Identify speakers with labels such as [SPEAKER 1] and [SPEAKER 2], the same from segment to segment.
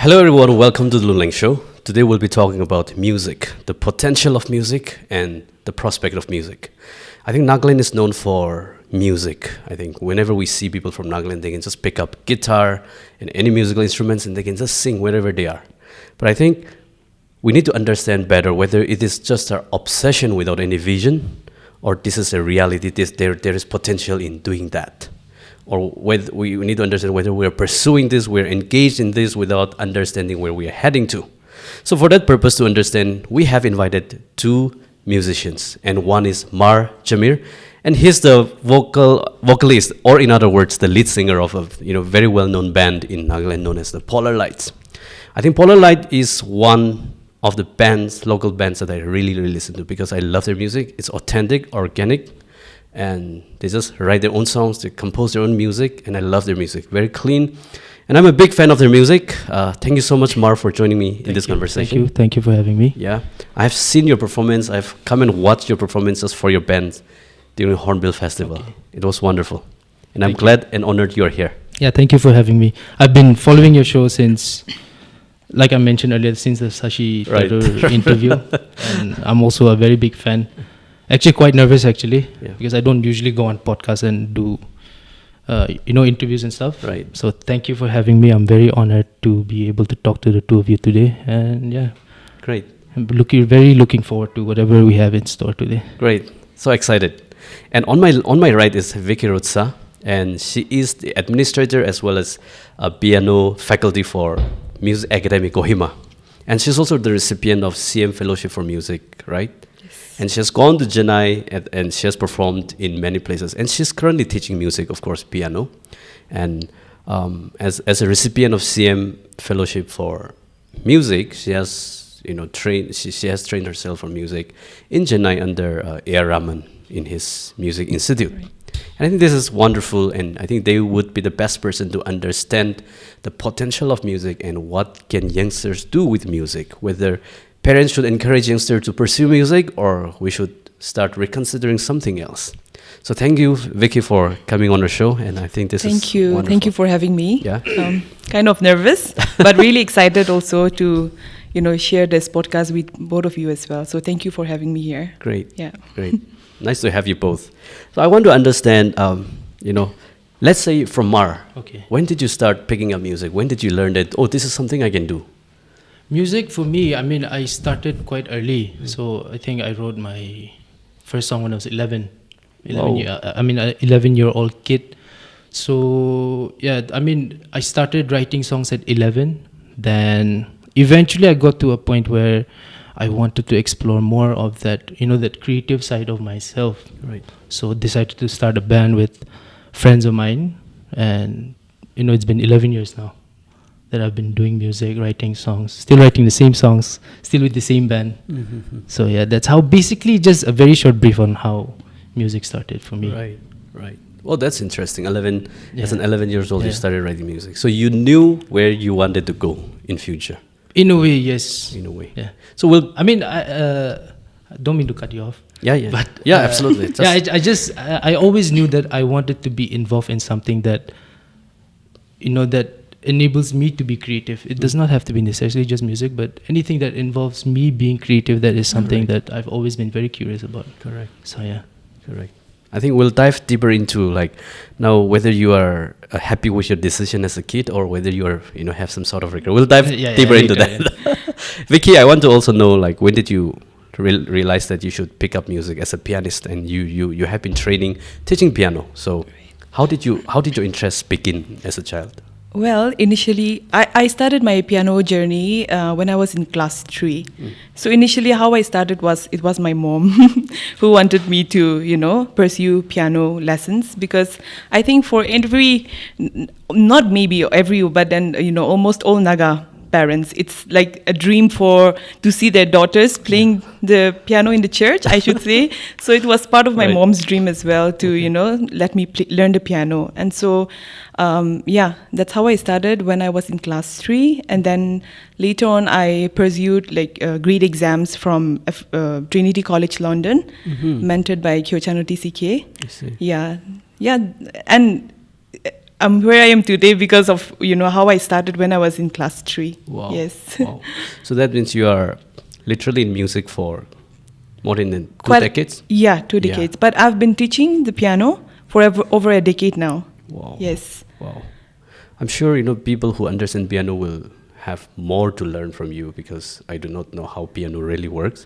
[SPEAKER 1] Hello everyone, welcome to the Lungleng show. Today we'll be talking about music, the potential of music and the prospect of music. I think Nagaland is known for music. I think whenever we see people from Nagaland, they can just pick up guitar and any musical instruments and they can just sing wherever they are. But I think we need to understand better whether it is just our obsession without any vision or this is a reality, there is potential in doing that. Or whether we need to understand whether we're pursuing this, we're engaged in this without understanding where we are heading to. So for that purpose to understand, we have invited two musicians, and one is Mar Jamir, and he's the vocalist, or in other words, the lead singer of a very well-known band in Nagaland known as the Polar Lights. I think Polar Light is one of the local bands that I really listen to because I love their music. It's authentic, organic, and they just write their own songs, they compose their own music, and I love their music. Very clean, and I'm a big fan of their music. Thank you so much, Mar, for joining me in this conversation.
[SPEAKER 2] Thank you for having me.
[SPEAKER 1] Yeah, I've seen your performance. I've come and watched your performances for your band during Hornbill Festival. Okay. It was wonderful, and I'm glad and honored you're here.
[SPEAKER 2] Yeah, thank you for having me. I've been following your show since, like I mentioned earlier, since the Sashi interview, and I'm also a very big fan. Actually, quite nervous because I don't usually go on podcasts and do, interviews and stuff.
[SPEAKER 1] Right.
[SPEAKER 2] So thank you for having me. I'm very honored to be able to talk to the two of you today. And yeah,
[SPEAKER 1] great.
[SPEAKER 2] I'm very looking forward to whatever we have in store today.
[SPEAKER 1] Great. So excited. And on my right is Vikhie Rutsa, and she is the administrator as well as a piano faculty for Music Academy Kohima, and she's also the recipient of CM Fellowship for Music, right? And she has gone to Chennai and she has performed in many places. And she's currently teaching music, of course, piano. And as a recipient of CM Fellowship for Music, she has trained. She has trained herself for music in Chennai under A.R. Rahman in his music institute. Right. And I think this is wonderful. And I think they would be the best person to understand the potential of music and what can youngsters do with music, whether parents should encourage youngsters to pursue music, or we should start reconsidering something else. So thank you, Vikhie, for coming on the show, and I think this is wonderful.
[SPEAKER 3] Thank you for having me.
[SPEAKER 1] Yeah.
[SPEAKER 3] Kind of nervous, but really excited also to, share this podcast with both of you as well. So thank you for having me here.
[SPEAKER 1] Great.
[SPEAKER 3] Yeah.
[SPEAKER 1] Great. Nice to have you both. So I want to understand, let's say from Mar.
[SPEAKER 2] Okay.
[SPEAKER 1] When did you start picking up music? When did you learn that, this is something I can do?
[SPEAKER 2] Music for me, I started quite early. So I think I wrote my first song when I was 11. 11-year-old kid. So yeah, I started writing songs at 11. Then eventually I got to a point where I wanted to explore more of that, that creative side of myself.
[SPEAKER 1] Right.
[SPEAKER 2] So decided to start a band with friends of mine. And, it's been 11 years now that I've been doing music, writing songs, still writing the same songs, still with the same band. Mm-hmm. So yeah, that's how, basically just a very short brief on how music started for me.
[SPEAKER 1] Right. Well, that's interesting. As an 11 years old, you started writing music. So you knew where you wanted to go in future.
[SPEAKER 2] In a way, yes.
[SPEAKER 1] In a way.
[SPEAKER 2] Yeah.
[SPEAKER 1] So
[SPEAKER 2] I don't mean to cut you off.
[SPEAKER 1] Yeah.
[SPEAKER 2] But
[SPEAKER 1] absolutely.
[SPEAKER 2] I always knew that I wanted to be involved in something that, that enables me to be creative. It does not have to be necessarily just music, but anything that involves me being creative, that is something that I've always been very curious about.
[SPEAKER 1] Correct.
[SPEAKER 2] So yeah.
[SPEAKER 1] Correct. I think we'll dive deeper into now whether you are happy with your decision as a kid or whether you are have some sort of regret. We'll dive deeper into that. Yeah. Vikhie, I want to also know when did you realize that you should pick up music as a pianist, and you have been teaching piano. So how did your interest begin as a child?
[SPEAKER 3] Well, initially, I started my piano journey when I was in class 3. So initially, how I started it was my mom who wanted me to, pursue piano lessons, because I think for not maybe every, but then, almost all Naga parents, it's like a dream to see their daughters playing the piano in the church, I should say. So it was part of my mom's dream as well to, let me learn the piano. And so, that's how I started when I was in class 3. And then later on, I pursued grade exams from Trinity College London, mentored by Kyochano TCK.
[SPEAKER 1] I see.
[SPEAKER 3] Yeah. And I'm where I am today because of, how I started when I was in class 3.
[SPEAKER 1] Wow.
[SPEAKER 3] Yes.
[SPEAKER 1] Wow. So that means you are literally in music for more than 2 decades?
[SPEAKER 3] Yeah, 2 decades. But I've been teaching the piano for over a decade now.
[SPEAKER 1] Wow.
[SPEAKER 3] Yes.
[SPEAKER 1] Wow. I'm sure, people who understand piano will have more to learn from you, because I do not know how piano really works.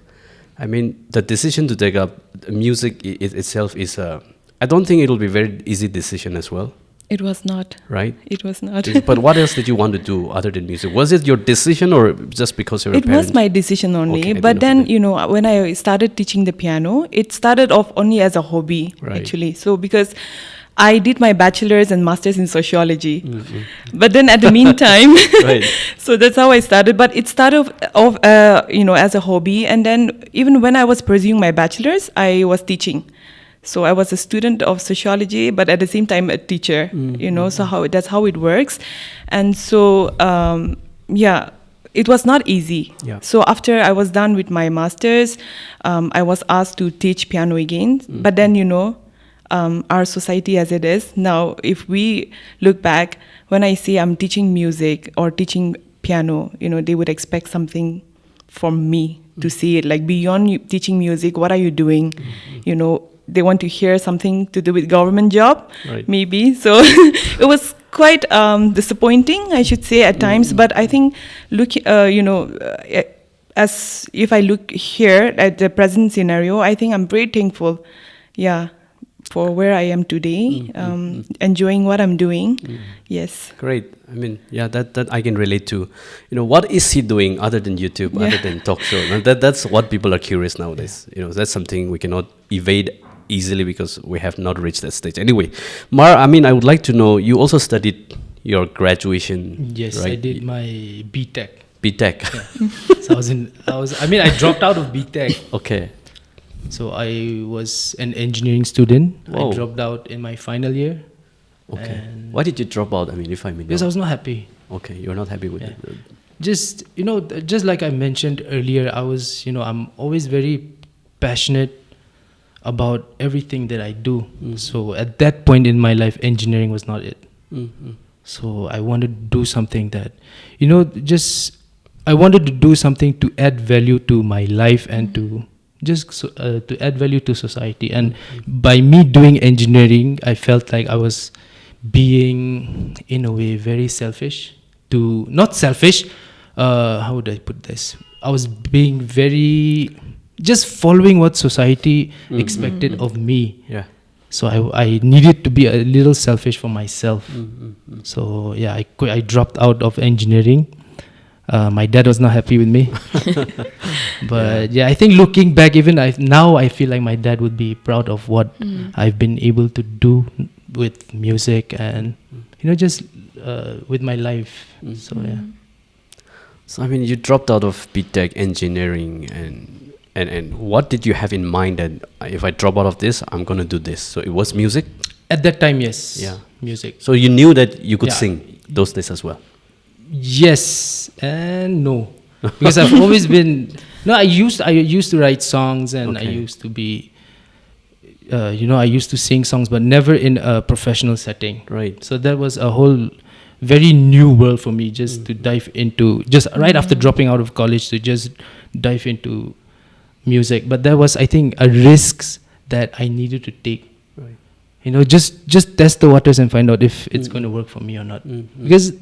[SPEAKER 1] I mean, the decision to take up music itself is I don't think it'll be a very easy decision as well.
[SPEAKER 3] It was not.
[SPEAKER 1] Right?
[SPEAKER 3] It was not.
[SPEAKER 1] But what else did you want to do other than music? Was it your decision, or just because you're a
[SPEAKER 3] It
[SPEAKER 1] parent?
[SPEAKER 3] was my decision only.
[SPEAKER 1] Okay,
[SPEAKER 3] but then, when I started teaching the piano, it started off only as a hobby, actually. So because I did my bachelor's and master's in sociology. Mm-hmm. But then at the meantime, so that's how I started. But it started off, as a hobby. And then even when I was pursuing my bachelor's, I was teaching. So I was a student of sociology, but at the same time a teacher, so that's how it works. And so, it was not easy.
[SPEAKER 1] Yeah.
[SPEAKER 3] So after I was done with my master's, I was asked to teach piano again. But then, our society as it is now, if we look back, when I say I'm teaching music or teaching piano, they would expect something from me to see it, like beyond teaching music, what are you doing? They want to hear something to do with government job, maybe. So it was quite disappointing, I should say, at times. But I think, as if I look here at the present scenario, I think I'm very thankful, for where I am today, enjoying what I'm doing. Yes.
[SPEAKER 1] Great. I mean, that I can relate to. What is he doing other than YouTube, other than talk show? And that's what people are curious nowadays. That's something we cannot evade easily because we have not reached that stage. Anyway, Mar, I mean, I would like to know, you also studied your graduation.
[SPEAKER 2] Yes,
[SPEAKER 1] right?
[SPEAKER 2] I did my BTech.
[SPEAKER 1] BTech.
[SPEAKER 2] Yeah. So I dropped out of BTech.
[SPEAKER 1] Okay.
[SPEAKER 2] So I was an engineering student.
[SPEAKER 1] Whoa.
[SPEAKER 2] I dropped out in my final year.
[SPEAKER 1] Okay. Why did you drop out? I mean, if I may know.
[SPEAKER 2] Because I was not happy.
[SPEAKER 1] Okay, you're not happy with it.
[SPEAKER 2] Just, just like I mentioned earlier, I was, I'm always very passionate about everything that I do. Mm-hmm. So at that point in my life, engineering was not it. Mm-hmm. So I wanted to do something that, I wanted to do something to add value to my life and to to add value to society. And by me doing engineering, I felt like I was being, in a way, very selfish. Not selfish, how would I put this? I was being very, just following what society expected of me. Yeah. So I needed to be a little selfish for myself. So I dropped out of engineering. My dad was not happy with me. But I think looking back, even now I feel like my dad would be proud of what I've been able to do with music and, just with my life. So,
[SPEAKER 1] So, I mean, you dropped out of BTech engineering and what did you have in mind that if I drop out of this, I'm going to do this? So it was music?
[SPEAKER 2] At that time, yes. Yeah. Music.
[SPEAKER 1] So you knew that you could sing those days as well?
[SPEAKER 2] Yes and no, because I've always been. No, I used to write songs and I used to be. I used to sing songs, but never in a professional setting. Right. So that was a whole very new world for me, just to dive into, just right after dropping out of college, to just dive into music. But that was, I think, a risk that I needed to take. Right. Just test the waters and find out if it's going to work for me or not. Because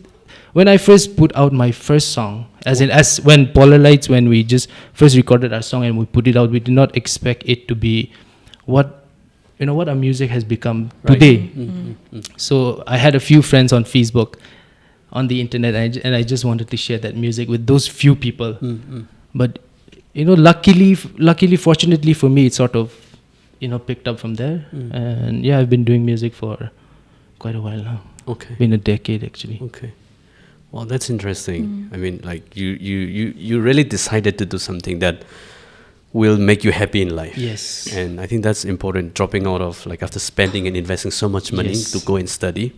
[SPEAKER 2] when I first put out my first song, as when Polar Lights, when we just first recorded our song and we put it out, we did not expect it to be what our music has become today. So I had a few friends on Facebook, on the internet, and I just wanted to share that music with those few people. But luckily, fortunately for me, it sort of picked up from there. And I've been doing music for quite a while now. Okay, been a decade actually.
[SPEAKER 1] Okay. Well, that's interesting. I mean, like you really decided to do something that will make you happy in life. Yes. And I think that's important, dropping out of, like, after spending and investing so much money to go and study.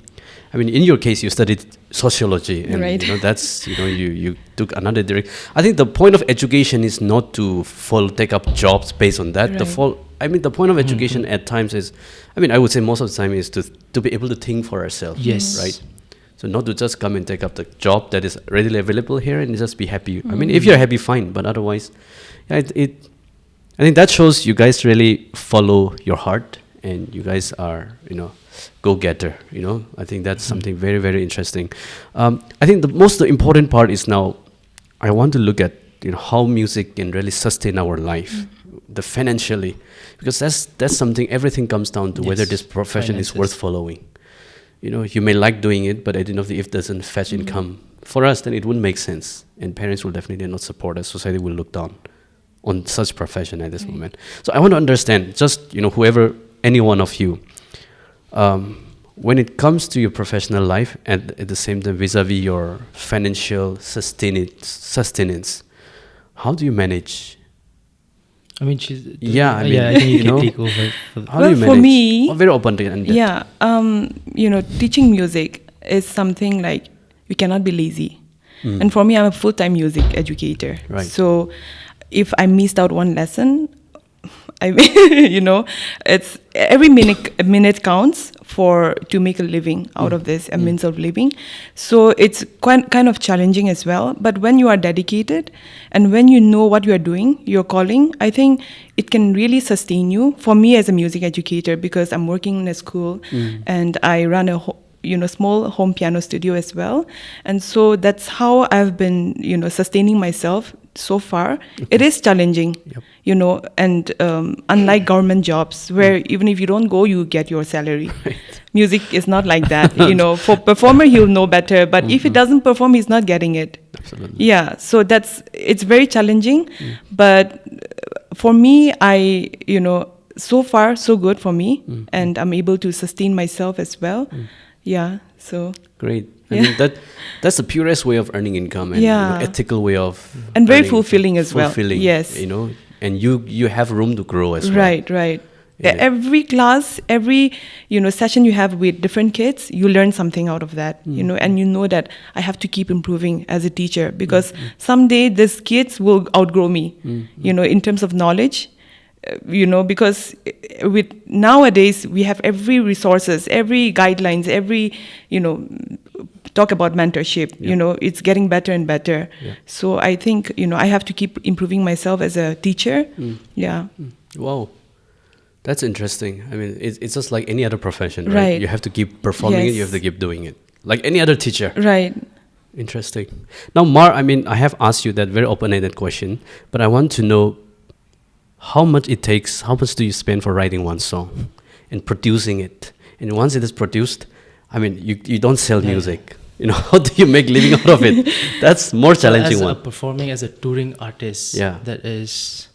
[SPEAKER 1] I mean, in your case, you studied sociology, and that's you took another direction. I think the point of education is not to take up jobs based on that. The I mean, the point of education at times is, I mean, I would say most of the time is to be able to think for ourselves.
[SPEAKER 2] Yes.
[SPEAKER 1] Right? So not to just come and take up the job that is readily available here and just be happy. I mean, if you're happy, fine. But otherwise, yeah, I think that shows you guys really follow your heart and you guys are, go-getter, I think that's something very, very interesting. I think the most important part is now, I want to look at, how music can really sustain our life, the financially, because that's something, everything comes down to whether this profession is worth following. You may like doing it, but at the end of the day, if it doesn't fetch income for us, then it wouldn't make sense. And parents will definitely not support us. Society will look down on such profession at this moment. So I want to understand, just, whoever, any one of you, when it comes to your professional life and at the same time vis-a-vis your financial sustenance, how do you manage?
[SPEAKER 2] I mean, she's...
[SPEAKER 1] I
[SPEAKER 2] think you can take over.
[SPEAKER 1] How do you manage?
[SPEAKER 3] For me...
[SPEAKER 1] very open-ended.
[SPEAKER 3] Yeah, teaching music is something like, you cannot be lazy. And for me, I'm a full-time music educator.
[SPEAKER 1] Right.
[SPEAKER 3] So if I missed out one lesson, it's every minute counts to make a living out of this, a means of living. So it's kind of challenging as well. But when you are dedicated and when you know what you are doing, your calling, I think it can really sustain you. For me as a music educator, because I'm working in a school and I run a small home piano studio as well. And so that's how I've been, sustaining myself so far. It is challenging, and unlike government jobs where even if you don't go, you get your salary.
[SPEAKER 1] Right.
[SPEAKER 3] Music is not like that. For performer, he'll know better. But if he doesn't perform, he's not getting it.
[SPEAKER 1] Absolutely.
[SPEAKER 3] Yeah, so it's very challenging. But for me, so far, so good for me. And I'm able to sustain myself as well. Yeah, so...
[SPEAKER 1] Great. I mean, that's the purest way of earning income and ethical way of...
[SPEAKER 3] And very fulfilling as well. Yes.
[SPEAKER 1] And you have room to grow as well.
[SPEAKER 3] Right. Every class, every, session you have with different kids, you learn something out of that, and you know that I have to keep improving as a teacher because someday these kids will outgrow me, in terms of knowledge. Because with nowadays we have every resources, every guidelines, every, talk about mentorship, it's getting better and better. Yeah. So I think, I have to keep improving myself as a teacher. Yeah.
[SPEAKER 1] Wow. That's interesting. I mean, it's just like any other profession, right?
[SPEAKER 3] Right.
[SPEAKER 1] You have to keep performing it, you have to keep doing it. Like any other teacher.
[SPEAKER 3] Right.
[SPEAKER 1] Interesting. Now, Mar, I mean, I have asked you that very open-ended question, but I want to know how much it takes, how much do you spend for writing one song and producing it? And once it is produced, I mean, you don't sell music. How do you make living out of it? That's more challenging one.
[SPEAKER 2] Performing as a touring artist, that is,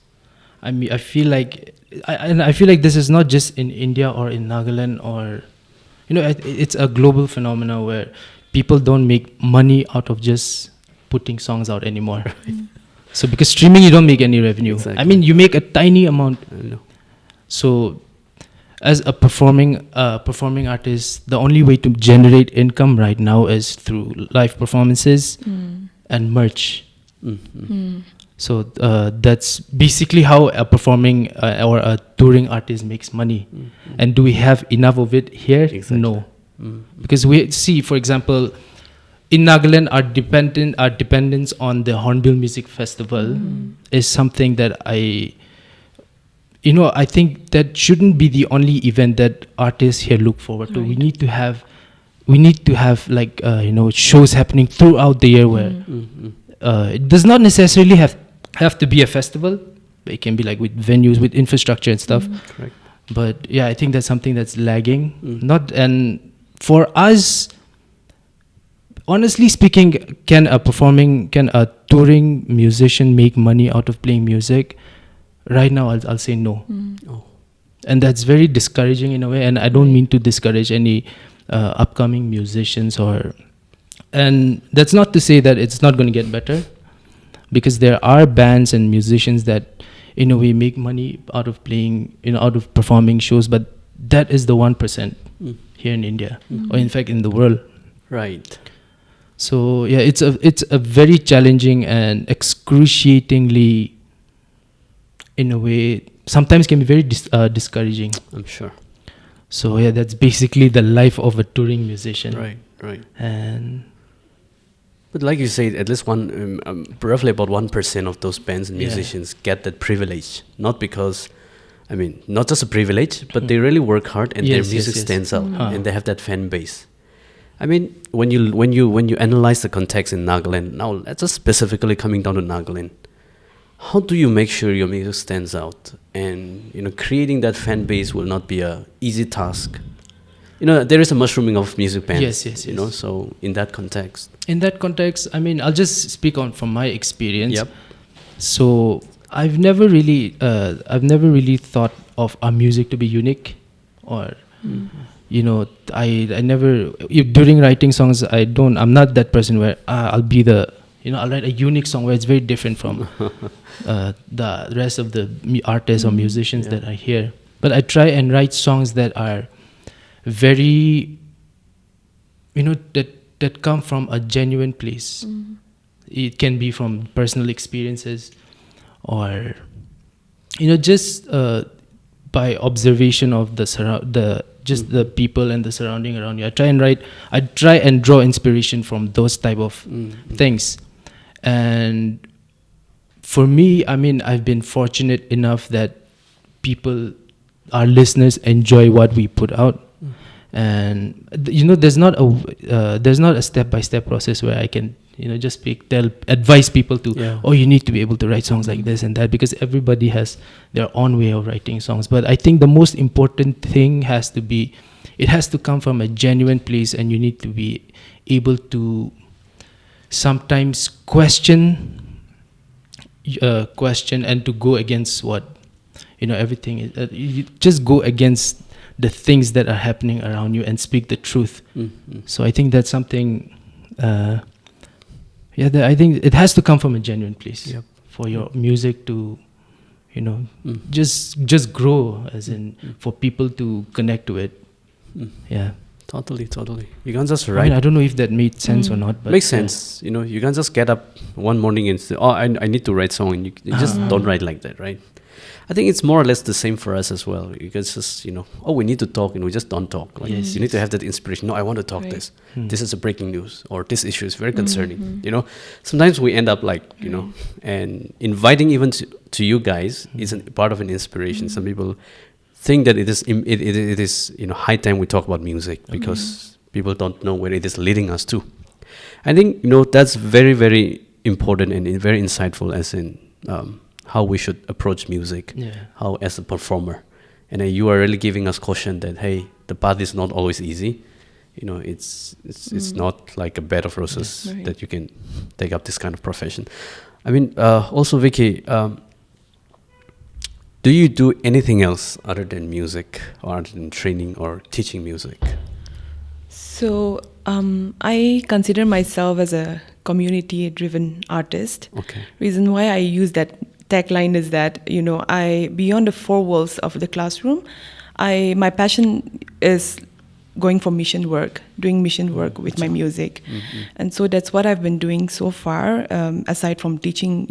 [SPEAKER 2] I mean, I feel like this is not just in India or in Nagaland or, it's a global phenomenon where people don't make money out of just putting songs out anymore. Right. So because streaming, you don't make any revenue. Exactly. I mean, you make a tiny amount. I know. So as a performing artist, the only way to generate income right now is through live performances and merch. So that's basically how a performing or a touring artist makes money. And do we have enough of it here? Exactly. No. Because we see, for example, in Nagaland, our dependence on the Hornbill Music Festival is something that I think that shouldn't be the only event that artists here look forward to. Right. We need to have like shows happening throughout the year where it does not necessarily have to be a festival. But it can be like with venues, with infrastructure and stuff.
[SPEAKER 1] Correct.
[SPEAKER 2] But yeah, I think that's something that's lagging. And for us, honestly speaking, can a touring musician make money out of playing music? Right now, I'll say no. Oh. And that's very discouraging in a way. And I don't mean to discourage any upcoming musicians and that's not to say that it's not going to get better, because there are bands and musicians that, in a way, make money out of playing, out of performing shows, but that is the 1% here in India, or in fact in the world.
[SPEAKER 1] Right.
[SPEAKER 2] So yeah, it's a very challenging and excruciatingly, in a way, sometimes can be very discouraging.
[SPEAKER 1] I'm sure.
[SPEAKER 2] So yeah, that's basically the life of a touring musician.
[SPEAKER 1] Right.
[SPEAKER 2] And
[SPEAKER 1] But like you said, at least roughly about 1% of those bands and musicians get that privilege. Not because, I mean, not just a privilege, but they really work hard and their music stands out, and they have that fan base. I mean, when you analyze the context in Nagaland, now let's just specifically coming down to Nagaland, how do you make sure your music stands out? And creating that fan base will not be a easy task. There is a mushrooming of music bands.
[SPEAKER 2] Yes.
[SPEAKER 1] So in that context.
[SPEAKER 2] In that context, I mean, I'll just speak on from my experience.
[SPEAKER 1] Yep.
[SPEAKER 2] So I've never really thought of our music to be unique, or I never during writing songs I'm not that person where I'll be I'll write a unique song where it's very different from the rest of the artists or musicians that I hear. But I try and write songs that are very, that come from a genuine place. It can be from personal experiences, or just by observation of the people and the surrounding around you. I try and draw inspiration from those type of things. And for me, I mean, I've been fortunate enough that our listeners enjoy what we put out. And there's not a step-by-step process where I can just advise people to you need to be able to write songs like this and that, because everybody has their own way of writing songs. But I think the most important thing has to come from a genuine place, and you need to be able to sometimes question and to go against what everything is. You just go against the things that are happening around you and speak the truth. So I think that's something I think it has to come from a genuine place for your music to just grow, as in for people to connect to it.
[SPEAKER 1] Totally. You can't just write.
[SPEAKER 2] I mean, I don't know if that made sense or not, but
[SPEAKER 1] makes sense. You can't just get up one morning and say, I need to write song, and you just don't write like that, right? I think it's more or less the same for us as well. You can just, we need to talk, and we just don't talk. Like, you need to have that inspiration. No, I want to talk this. This is a breaking news, or this issue is very concerning. Sometimes we end up like, and inviting even to you guys is part of an inspiration. Some people think that it is high time we talk about music, because people don't know where it is leading us to. I think that's very, very important and very insightful, as in how we should approach music, how as a performer. And you are really giving us caution that, hey, the path is not always easy. It's not like a bed of roses that you can take up this kind of profession. I mean, also Vikhie, do you do anything else other than music, or other than training or teaching music?
[SPEAKER 3] So I consider myself as a community-driven artist.
[SPEAKER 1] Okay.
[SPEAKER 3] Reason why I use that tagline is that I, beyond the four walls of the classroom, my passion is going for mission work, doing mission work with my music. And so that's what I've been doing so far, aside from teaching,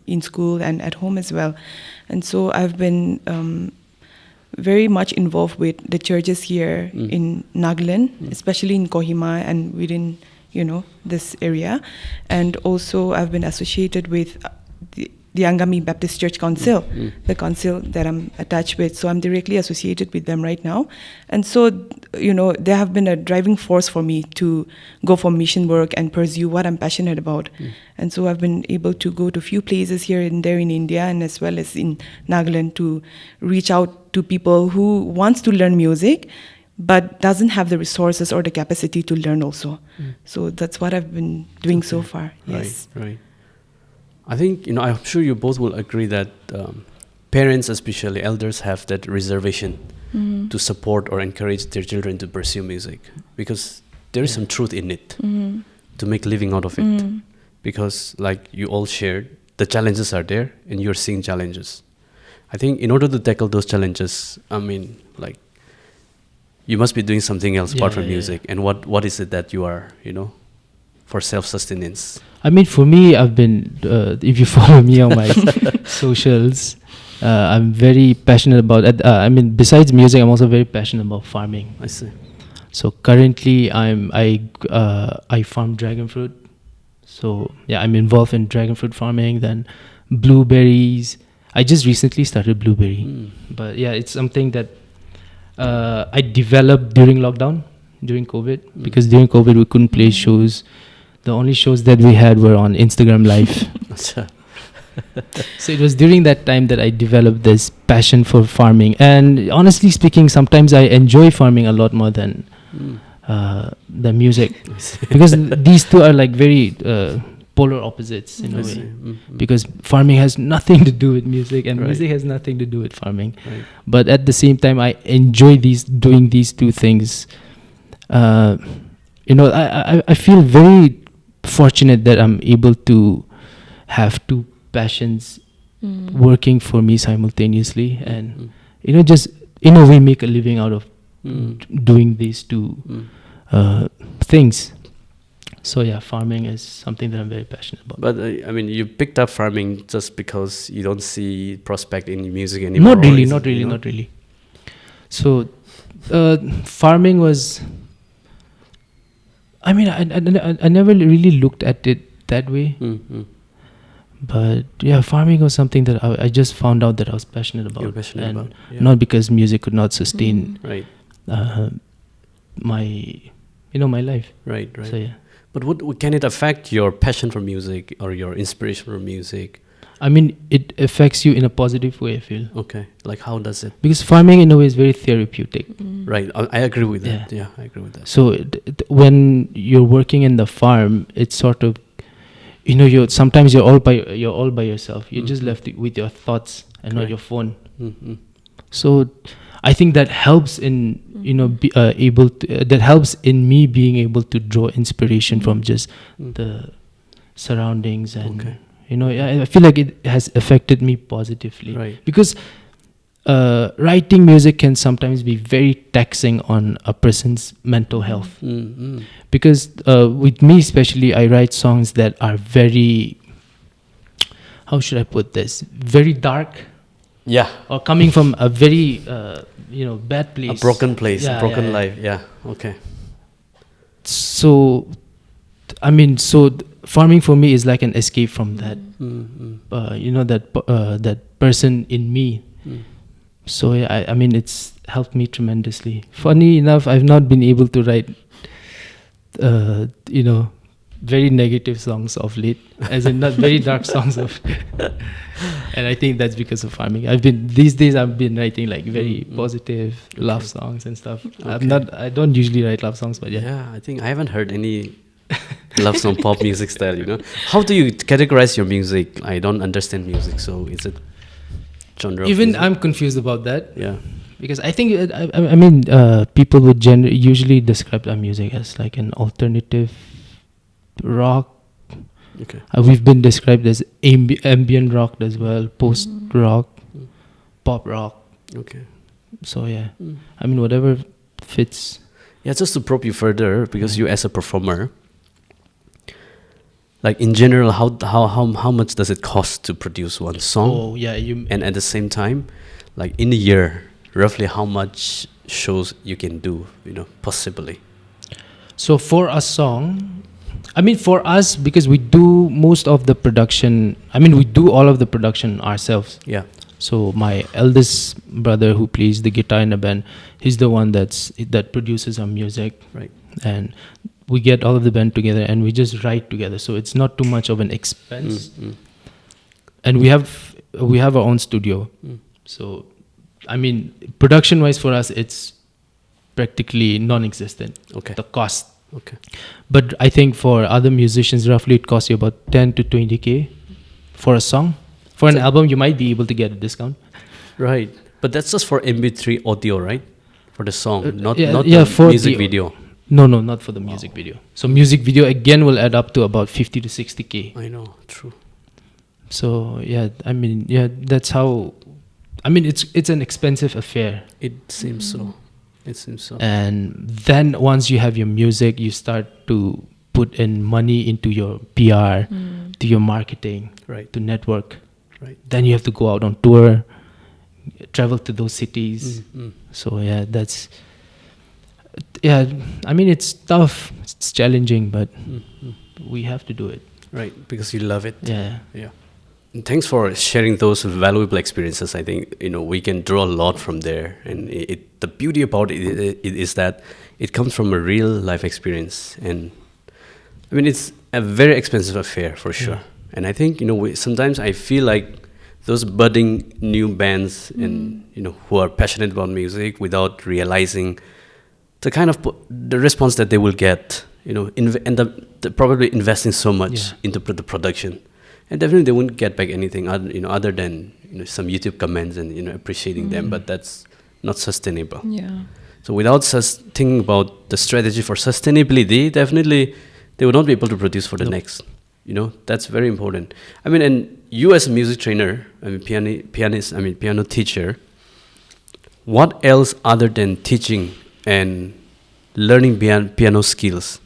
[SPEAKER 3] in school and at home as well. And so I've been very much involved with the churches here in Nagaland, especially in Kohima and within, this area. And also I've been associated with the Angami Baptist Church Council, the council that I'm attached with. So I'm directly associated with them right now. And so, they have been a driving force for me to go for mission work and pursue what I'm passionate about. And so I've been able to go to a few places here and there in India, and as well as in Nagaland, to reach out to people who wants to learn music, but doesn't have the resources or the capacity to learn also. So that's what I've been doing so far. Yes.
[SPEAKER 1] Right. I think, I'm sure you both will agree that parents, especially elders, have that reservation to support or encourage their children to pursue music, because there is some truth in it to make living out of it. Because like you all shared, the challenges are there, and you're seeing challenges. I think in order to tackle those challenges, I mean, like, you must be doing something else apart from music. And what is it that you are, for self-sustenance?
[SPEAKER 2] I mean, for me, I've been, if you follow me on my socials, I'm very passionate about it. Besides music, I'm also very passionate about farming.
[SPEAKER 1] I see.
[SPEAKER 2] So currently, I farm dragon fruit. So yeah, I'm involved in dragon fruit farming. Then blueberries. I just recently started blueberry, but yeah, it's something that I developed during lockdown, during COVID, because during COVID we couldn't play shows. The only shows that we had were on Instagram Live. So it was during that time that I developed this passion for farming. And honestly speaking, sometimes I enjoy farming a lot more than the music, because these two are like very polar opposites in a way. Because farming has nothing to do with music, and music has nothing to do with farming. But at the same time, I enjoy doing these two things. I feel very fortunate that I'm able to have two passions working for me simultaneously, and just in a way make a living out of doing these two things. So yeah, farming is something that I'm very passionate about.
[SPEAKER 1] But you picked up farming just because you don't see prospect in music anymore?
[SPEAKER 2] Not really. So farming was, I never really looked at it that way. But yeah, farming was something that I just found out that I was passionate about.
[SPEAKER 1] You're passionate about, yeah.
[SPEAKER 2] Not because music could not sustain my life.
[SPEAKER 1] Right.
[SPEAKER 2] So yeah.
[SPEAKER 1] But what can it affect your passion for music or your inspiration for music?
[SPEAKER 2] It affects you in a positive way, I feel.
[SPEAKER 1] Okay, like how does it?
[SPEAKER 2] Because farming in a way is very therapeutic.
[SPEAKER 1] Right, I agree with that. Yeah, I agree with that.
[SPEAKER 2] So when you're working in the farm, it's sort of, sometimes you're all by yourself. You're just left with your thoughts and not your phone. So I think that helps in that helps in me being able to draw inspiration from just the surroundings, and I feel like it has affected me positively.
[SPEAKER 1] Right.
[SPEAKER 2] Because writing music can sometimes be very taxing on a person's mental health. Because with me especially, I write songs that are very, how should I put this, very dark.
[SPEAKER 1] Yeah.
[SPEAKER 2] Or coming from a very bad place,
[SPEAKER 1] A broken place,
[SPEAKER 2] Yeah,
[SPEAKER 1] a broken
[SPEAKER 2] yeah, yeah.
[SPEAKER 1] life. Yeah. Okay.
[SPEAKER 2] So farming for me is like an escape from that. That person in me. So yeah, it's helped me tremendously. Funny enough, I've not been able to write very negative songs of late, as in not very dark songs of and I think that's because of farming. These days I've been writing like very positive love songs and stuff. I don't usually write love songs, but
[SPEAKER 1] Yeah, I think I haven't heard any love song pop music style, How do you categorize your music? I don't understand music, so is it genre of
[SPEAKER 2] even
[SPEAKER 1] music?
[SPEAKER 2] I'm confused about that.
[SPEAKER 1] Yeah.
[SPEAKER 2] Because I think people would usually describe our music as like an alternative rock.
[SPEAKER 1] Okay.
[SPEAKER 2] We've been described as ambient rock as well, post rock, pop rock.
[SPEAKER 1] Okay.
[SPEAKER 2] So yeah, whatever fits.
[SPEAKER 1] Yeah, just to probe you further, because you as a performer, like in general, how much does it cost to produce one song?
[SPEAKER 2] Oh yeah,
[SPEAKER 1] And at the same time, like in a year, roughly how much shows you can do, possibly?
[SPEAKER 2] So for a song, for us, because we do most of the production, we do all of the production ourselves.
[SPEAKER 1] Yeah.
[SPEAKER 2] So my eldest brother, who plays the guitar in the band, he's the one that produces our music.
[SPEAKER 1] Right.
[SPEAKER 2] And we get all of the band together and we just write together. So it's not too much of an expense. And we have our own studio. So production wise for us, it's practically non-existent.
[SPEAKER 1] Okay.
[SPEAKER 2] The cost.
[SPEAKER 1] Okay.
[SPEAKER 2] But I think for other musicians, roughly it costs you about 10 to 20K for a song. For an album, you might be able to get a discount.
[SPEAKER 1] Right. But that's just for MP3 audio, right? For the song, not
[SPEAKER 2] for
[SPEAKER 1] the music video.
[SPEAKER 2] No, not for the music video. So music video again will add up to about 50 to 60K.
[SPEAKER 1] I know, true.
[SPEAKER 2] So that's how. It's an expensive affair.
[SPEAKER 1] It seems so.
[SPEAKER 2] And then once you have your music, you start to put in money into your PR, to your marketing,
[SPEAKER 1] Right.
[SPEAKER 2] to network.
[SPEAKER 1] Right.
[SPEAKER 2] Then you have to go out on tour. travel to those cities. So yeah, that's I mean, it's tough, it's challenging, but we have to do it.
[SPEAKER 1] Right, because you love it.
[SPEAKER 2] Yeah.
[SPEAKER 1] And thanks for sharing those valuable experiences. I think we can draw a lot from there, and the beauty about it is that it comes from a real life experience, and I mean it's a very expensive affair for sure. And I think sometimes I feel like those budding new bands and who are passionate about music without realizing the kind of the response that they will get, and they're probably investing so much into the production. And definitely they won't get back anything other than some YouTube comments and appreciating them, but that's not sustainable.
[SPEAKER 3] Yeah.
[SPEAKER 1] So without thinking about the strategy for sustainability, definitely they will not be able to produce for the next. That's very important. I mean, and you as a music trainer, piano teacher, what else other than teaching and learning piano skills,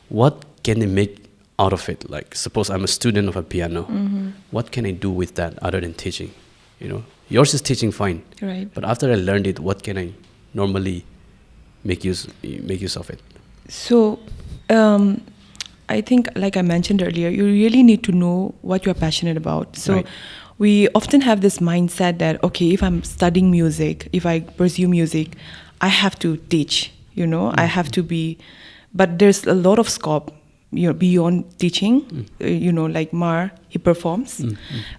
[SPEAKER 1] what can they make out of it? Like, suppose I'm a student of a piano. What can I do with that other than teaching? Yours is teaching, fine.
[SPEAKER 3] Right.
[SPEAKER 1] But after I learned it, what can I normally make use of it?
[SPEAKER 3] So, I think, like I mentioned earlier, you really need to know what you're passionate about. So, we often have this mindset that, okay, if I'm studying music, if I pursue music, I have to teach, I have to be, but there's a lot of scope, beyond teaching, like Mar, he performs.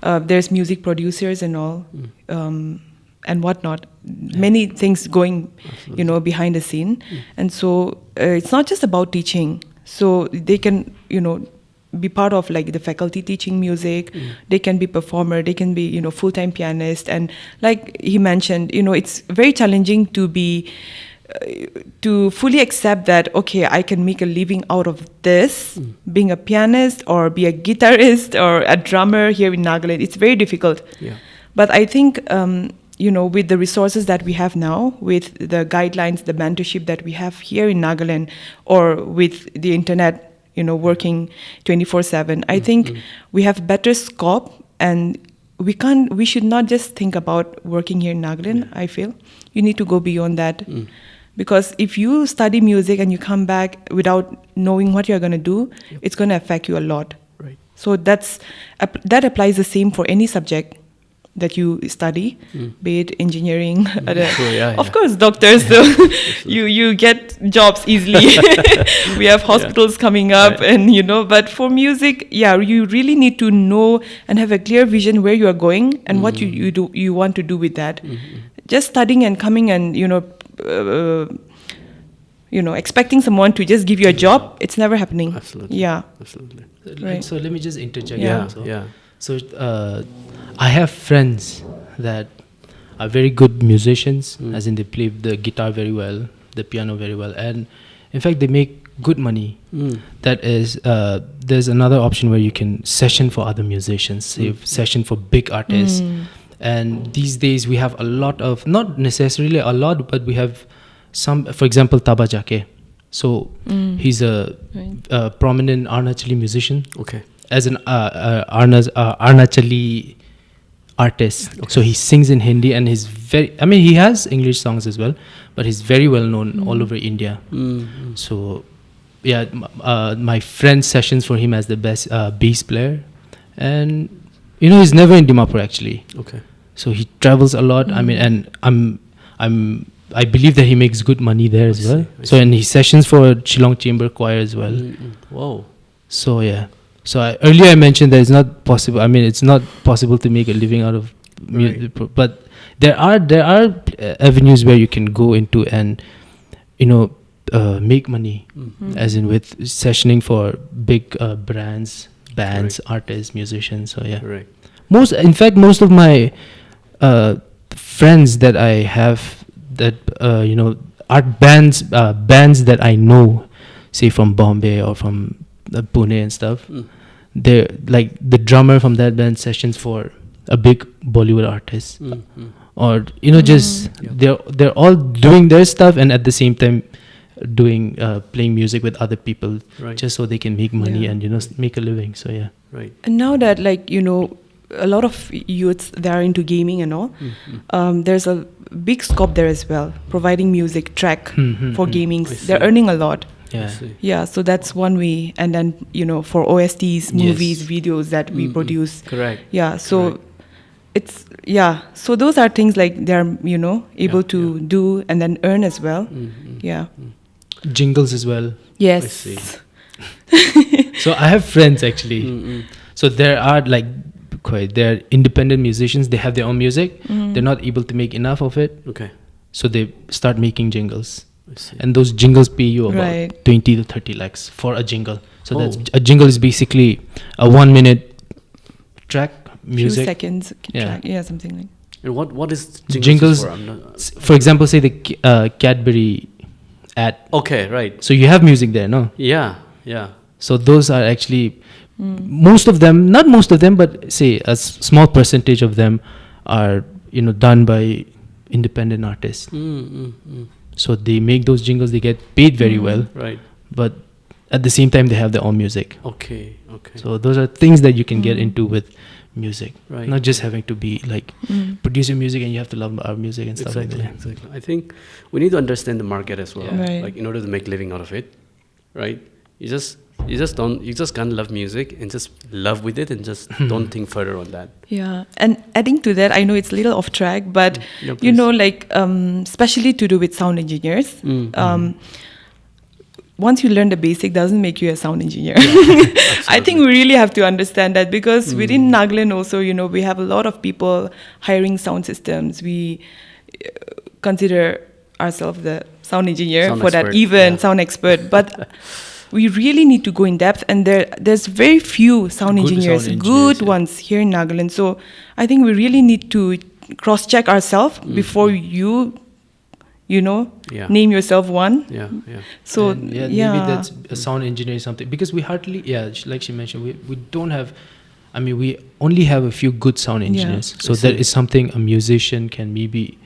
[SPEAKER 3] There's music producers and all, and whatnot. Many things going, behind the scene. And so it's not just about teaching. So they can, be part of like the faculty teaching music. They can be performer. They can be, full-time pianist. And like he mentioned, it's very challenging to be, to fully accept that, okay, I can make a living out of this, being a pianist or be a guitarist or a drummer here in Nagaland. It's very difficult. Yeah. But I think, with the resources that we have now, with the guidelines, the mentorship that we have here in Nagaland, or with the internet, working 24/7, I think we have better scope, and we should not just think about working here in Nagaland, I feel. You need to go beyond that. Because if you study music and you come back without knowing what you're going to do, it's going to affect you a lot.
[SPEAKER 1] Right.
[SPEAKER 3] So that applies the same for any subject that you study, be it engineering, of course, doctors. So you get jobs easily. We have hospitals coming up, and but for music, you really need to know and have a clear vision where you are going and what you want to do with that. Just studying and coming and expecting someone to just give you a job, it's never happening.
[SPEAKER 1] Absolutely.
[SPEAKER 3] Yeah.
[SPEAKER 1] Absolutely.
[SPEAKER 3] Right.
[SPEAKER 2] So let me just interject.
[SPEAKER 1] Yeah.
[SPEAKER 2] So I have friends that are very good musicians, as in they play the guitar very well, the piano very well, and in fact they make good money. That is, there's another option where you can session for other musicians, say session for big artists. And these days we have a lot of, not necessarily a lot, but we have some, for example, Taba Jake. So he's a prominent Arunachali musician.
[SPEAKER 1] Okay.
[SPEAKER 2] As an Arunachali artist. Okay. So he sings in Hindi, and he's he has English songs as well, but he's very well known all over India. So my friend sessions for him as the best bass player, and he's never in Dimapur actually.
[SPEAKER 1] Okay.
[SPEAKER 2] So he travels a lot. I mean, and I believe that he makes good money there as well. And he sessions for Shillong Chamber Choir as well.
[SPEAKER 1] Wow.
[SPEAKER 2] So So earlier I mentioned that it's not possible. I mean, it's not possible to make a living out of music, but there are avenues where you can go into and make money, as in with sessioning for big brands, bands, artists, musicians. So most of my friends that I have that art bands that I know, say from Bombay or from Pune and stuff. They're like the drummer from that band sessions for a big Bollywood artist, or just they're all doing their stuff and at the same time doing playing music with other people, just so they can make money and make a living. So
[SPEAKER 1] right.
[SPEAKER 3] And now that a lot of youths that are into gaming and all. There's a big scope there as well, providing music track for gaming. They're earning a lot. Yeah, so that's one way. And then, for OSTs, movies, videos that we produce.
[SPEAKER 1] Correct.
[SPEAKER 3] Yeah, so it's, so those are things like they're, able to do and then earn as well. Yeah.
[SPEAKER 2] Jingles as well.
[SPEAKER 3] Yes.
[SPEAKER 1] I see.
[SPEAKER 2] So I have friends actually. So there are they're independent musicians. They have their own music. They're not able to make enough of it.
[SPEAKER 1] Okay.
[SPEAKER 2] So they start making jingles.
[SPEAKER 1] I see.
[SPEAKER 2] And those jingles pay you about 20 to 30 lakhs for a jingle. So
[SPEAKER 1] Oh.
[SPEAKER 2] that's a jingle is basically a 1 minute track music.
[SPEAKER 3] Few seconds track. Yeah, something like.
[SPEAKER 1] And what is
[SPEAKER 2] Jingles
[SPEAKER 1] for? I'm not,
[SPEAKER 2] for example, say the Cadbury ad.
[SPEAKER 1] okay, right.
[SPEAKER 2] So you have music there, no?
[SPEAKER 1] Yeah.
[SPEAKER 2] So those are actually most of them, not most of them, but say a small percentage of them are done by independent artists. So they make those jingles, they get paid very well,
[SPEAKER 1] Right.
[SPEAKER 2] but at the same time they have their own music.
[SPEAKER 1] Okay.
[SPEAKER 2] So those are things that you can get into with music,
[SPEAKER 1] Right.
[SPEAKER 2] not just having to be like produce your music and you have to love our music and stuff like that.
[SPEAKER 1] Exactly. I think we need to understand the market as well.
[SPEAKER 2] Yeah.
[SPEAKER 3] Right.
[SPEAKER 1] Like in order to make living out of it, right? You just can't love music and just love with it and just don't think further on that.
[SPEAKER 3] Yeah, and adding to that, I know it's a little off track, but
[SPEAKER 1] Yeah, please.
[SPEAKER 3] especially to do with sound engineers, once you learn the basic doesn't make you a sound engineer. I think we really have to understand that, because within Nagaland also, we have a lot of people hiring sound systems. We consider ourselves the sound engineer
[SPEAKER 1] Sound
[SPEAKER 3] for that
[SPEAKER 1] expert,
[SPEAKER 3] event, sound expert, but we really need to go in depth, and there's very few sound
[SPEAKER 2] Good
[SPEAKER 3] engineers,
[SPEAKER 2] sound
[SPEAKER 3] good
[SPEAKER 2] engineers, yeah.
[SPEAKER 3] ones here in Nagaland. So I think we really need to cross-check ourselves before you name yourself one.
[SPEAKER 1] Yeah.
[SPEAKER 3] So
[SPEAKER 2] And maybe that's a sound engineer or something, because we hardly, like she mentioned, we don't have, we only have a few good sound engineers. So that is something a musician can maybe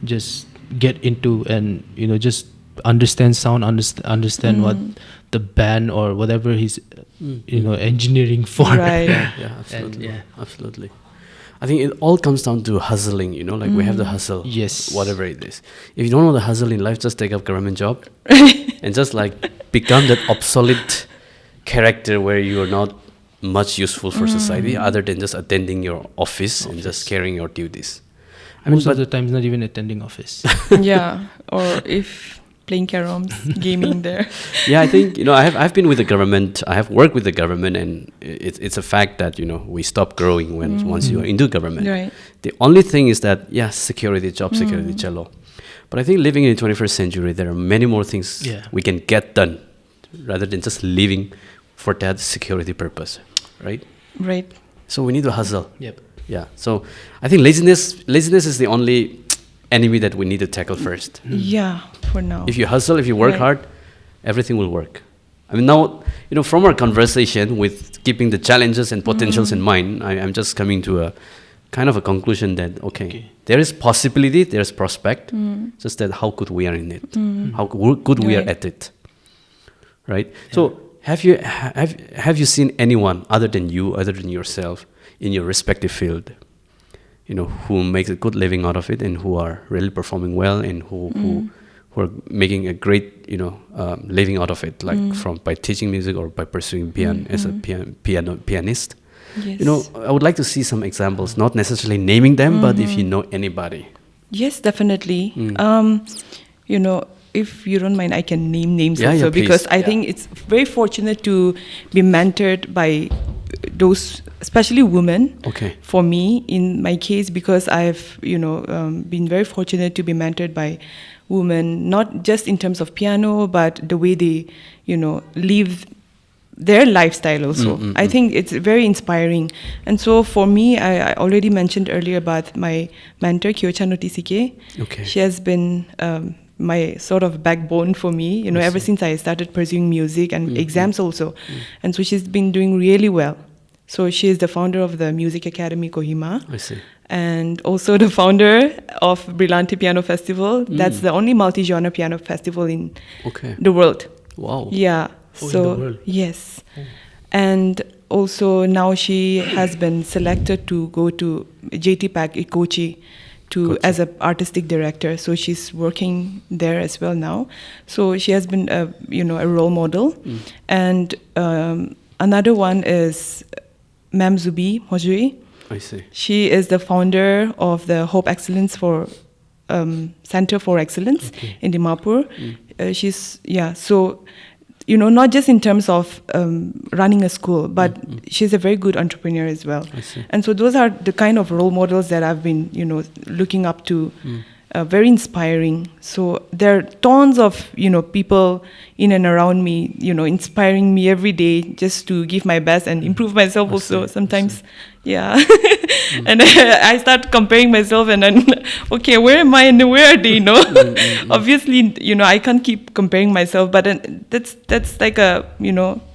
[SPEAKER 2] just get into and just understand sound, understand what the band or whatever he's engineering for.
[SPEAKER 3] Right.
[SPEAKER 1] Yeah, absolutely. Absolutely. I think it all comes down to hustling, we have the hustle.
[SPEAKER 2] Yes.
[SPEAKER 1] Whatever it is. If you don't know the hustle in life, just take up government job and just become that obsolete character where you are not much useful for society other than just attending your office and just carrying your duties.
[SPEAKER 2] Most of the times not even attending office.
[SPEAKER 3] Yeah, or if playing caroms, gaming there.
[SPEAKER 1] Yeah, I think I've been with the government. I have worked with the government, and it's a fact that we stop growing once you're into government.
[SPEAKER 3] Right.
[SPEAKER 1] The only thing is that security, job security, chalo. But I think living in the 21st century, there are many more things we can get done rather than just living for that security purpose, right?
[SPEAKER 3] Right.
[SPEAKER 1] So we need to hustle.
[SPEAKER 2] Yep.
[SPEAKER 1] Yeah. So I think laziness is the only enemy that we need to tackle first.
[SPEAKER 3] Yeah, for now.
[SPEAKER 1] If you hustle, if you work hard, everything will work. Now, from our conversation with keeping the challenges and potentials in mind, I'm just coming to a kind of a conclusion that, okay. There is possibility, there's prospect, just that how good we are in it, how good we are at it, right? Yeah. So have you seen anyone other than yourself in your respective field, who makes a good living out of it and who are really performing well and who are making a great living out of it, by teaching music or by pursuing piano as a pianist?
[SPEAKER 3] Yes.
[SPEAKER 1] I would like to see some examples, not necessarily naming them, but if you know anybody.
[SPEAKER 3] Yes, definitely. If you don't mind, I can name names
[SPEAKER 1] Yeah,
[SPEAKER 3] also,
[SPEAKER 1] please.
[SPEAKER 3] because I think it's very fortunate to be mentored by those, especially women.
[SPEAKER 1] Okay.
[SPEAKER 3] For me, in my case, because I've been very fortunate to be mentored by women, not just in terms of piano, but the way they live their lifestyle also. I think it's very inspiring. And so for me, I already mentioned earlier about my mentor, Kyocha Notisike.
[SPEAKER 1] Okay.
[SPEAKER 3] She has been my sort of backbone for me, ever since I started pursuing music and exams also. And so she's been doing really well. So she is the founder of the Music Academy Kohima.
[SPEAKER 1] I see.
[SPEAKER 3] And also the founder of Brillante Piano Festival. That's the only multi-genre piano festival in the world.
[SPEAKER 1] Wow.
[SPEAKER 3] Yeah.
[SPEAKER 2] Oh,
[SPEAKER 3] so
[SPEAKER 2] in the world.
[SPEAKER 3] yes. And also now she has been selected to go to JT Pack Kochi as a artistic director. So she's working there as well now. So she has been a role model. And another one is Ma'am Zubi Hojui.
[SPEAKER 1] I see.
[SPEAKER 3] She is the founder of the Hope Excellence for Center for Excellence in Dimapur. So not just in terms of running a school, but she's a very good entrepreneur as well.
[SPEAKER 1] I see.
[SPEAKER 3] And so those are the kind of role models that I've been, looking up to. Very inspiring. So there are tons of, people in and around me, inspiring me every day just to give my best and improve myself also. Sometimes, and I start comparing myself and then, okay, where am I and where are they, Obviously, I can't keep comparing myself, but that's like a,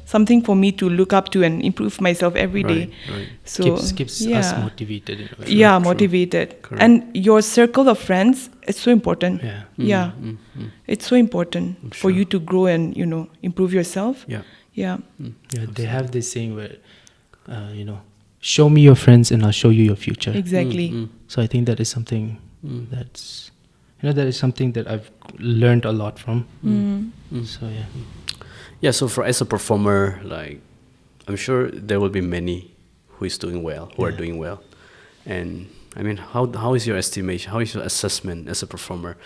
[SPEAKER 3] something for me to look up to and improve myself every day.
[SPEAKER 1] Right.
[SPEAKER 2] So keeps us motivated. In a way.
[SPEAKER 3] Yeah, motivated.
[SPEAKER 1] Correct.
[SPEAKER 3] And your circle of friends, it's so important.
[SPEAKER 2] Yeah.
[SPEAKER 3] It's so important for you to grow and improve yourself.
[SPEAKER 2] Yeah, they have this saying where, show me your friends and I'll show you your future.
[SPEAKER 3] Exactly.
[SPEAKER 2] So I think that is something that's, that is something that I've learned a lot from. So yeah.
[SPEAKER 1] Yeah, so as a performer, like, I'm sure there will be many who are doing well. And I mean, how is your estimation, how is your assessment as a performer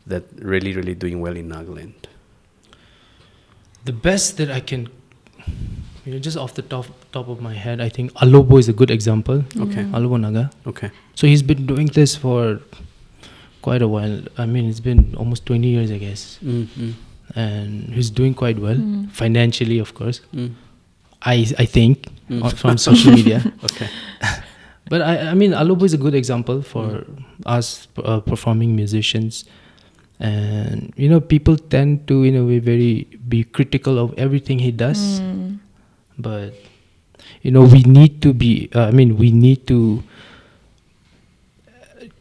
[SPEAKER 1] that really, really doing well in Nagaland?
[SPEAKER 2] The best that I can, just off the top of my head, I think Alobo is a good example.
[SPEAKER 1] Okay.
[SPEAKER 2] Alobo Naga.
[SPEAKER 1] Okay.
[SPEAKER 2] So he's been doing this for quite a while. I mean, it's been almost 20 years, I guess. And he's doing quite well, financially, of course. I think, from social media.
[SPEAKER 1] Okay.
[SPEAKER 2] But I mean, Alobo is a good example for us performing musicians. And, people tend to, in a way, be critical of everything he does. But, we need to be,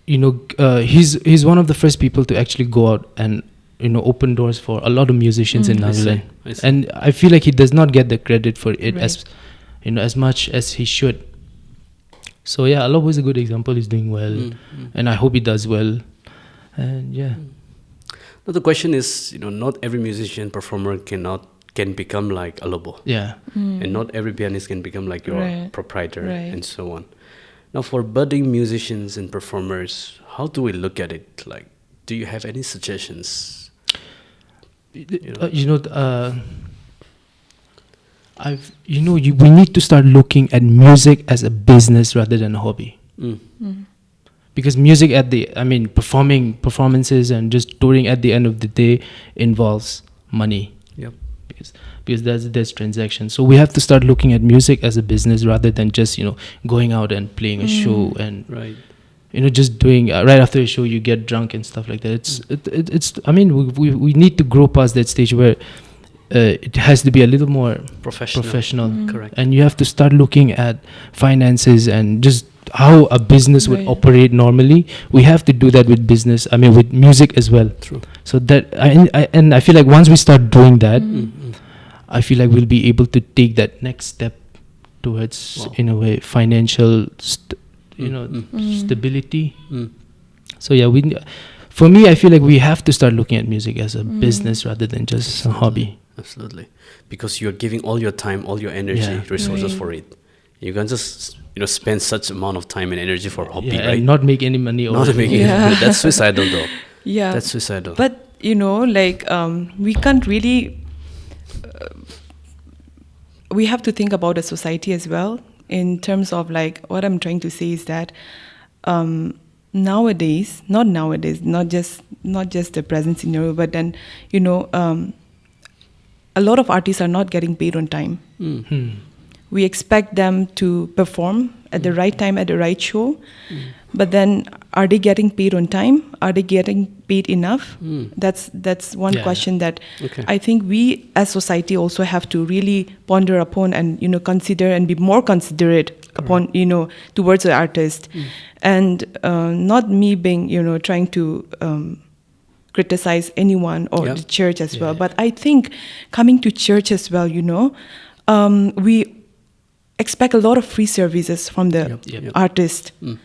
[SPEAKER 2] he's one of the first people to actually go out and, open doors for a lot of musicians in Nagaland.
[SPEAKER 1] I see.
[SPEAKER 2] And I feel like he does not get the credit for it as much as he should. So yeah, Alobo is a good example. He's doing well, and I hope he does well. And yeah.
[SPEAKER 1] But the question is, not every musician performer can become like Alobo.
[SPEAKER 2] Yeah.
[SPEAKER 1] And not every pianist can become like your proprietor and so on. Now, for budding musicians and performers, how do we look at it? Like, do you have any suggestions?
[SPEAKER 2] We need to start looking at music as a business rather than a hobby. Because music performances and just touring at the end of the day involves money.
[SPEAKER 1] Yep.
[SPEAKER 2] Because there's transactions. So we have to start looking at music as a business rather than just, going out and playing a show and just doing right after a show you get drunk and stuff like that. We need to grow past that stage where it has to be a little more professional.
[SPEAKER 1] Correct.
[SPEAKER 2] And you have to start looking at finances and just how a business would operate normally. We have to do that with business. With music as well.
[SPEAKER 1] True.
[SPEAKER 2] So that I feel like once we start doing that, I feel like we'll be able to take that next step towards, in a way, financial stability. So yeah, for me, I feel like we have to start looking at music as a business rather than just a hobby.
[SPEAKER 1] Absolutely. Because you're giving all your time, all your energy, resources for it. You can just spend such amount of time and energy for hobby, right?
[SPEAKER 2] And not make any money.
[SPEAKER 1] That's suicidal though.
[SPEAKER 3] Yeah.
[SPEAKER 1] That's suicidal.
[SPEAKER 3] But, we can't really... we have to think about the society as well in terms of what I'm trying to say is that not just the present scenario, but then, a lot of artists are not getting paid on time. We expect them to perform at the right time, at the right show. But then, are they getting paid on time? Are they getting paid enough? That's one question that I think we as society also have to really ponder upon and, consider and be more considerate upon, towards the artist. And not me being, trying to criticize anyone or the church as well. But I think coming to church as well, expect a lot of free services from the
[SPEAKER 2] Yep.
[SPEAKER 3] artist.
[SPEAKER 1] Mm.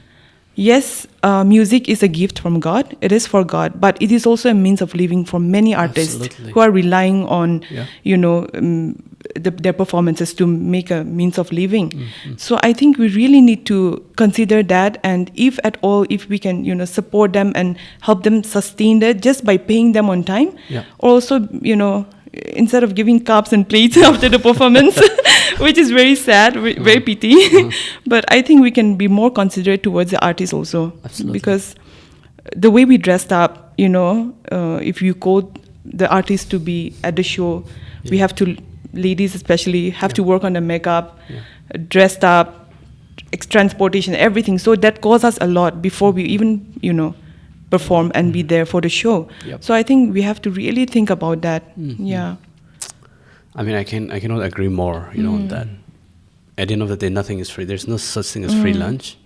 [SPEAKER 3] Yes, music is a gift from God. It is for God, but it is also a means of living for many artists
[SPEAKER 1] Absolutely.
[SPEAKER 3] who are relying on,
[SPEAKER 1] Yeah.
[SPEAKER 3] their performances to make a means of living.
[SPEAKER 1] Mm-hmm.
[SPEAKER 3] So I think we really need to consider that, and if at all, if we can, support them and help them sustain that just by paying them on time.
[SPEAKER 1] Yeah.
[SPEAKER 3] Also, instead of giving cups and plates after the performance, which is very sad, very pity. But I think we can be more considerate towards the artists also.
[SPEAKER 1] Absolutely.
[SPEAKER 3] Because the way we dressed up, if you call the artist to be at the show, we have to, ladies especially, have to work on the makeup, dressed up, transportation, everything. So that costs us a lot before we even, perform and be there for the show.
[SPEAKER 1] Yep.
[SPEAKER 3] So I think we have to really think about that. Yeah.
[SPEAKER 1] I mean, I cannot agree more, on that. At the end of the day, nothing is free. There's no such thing as free lunch.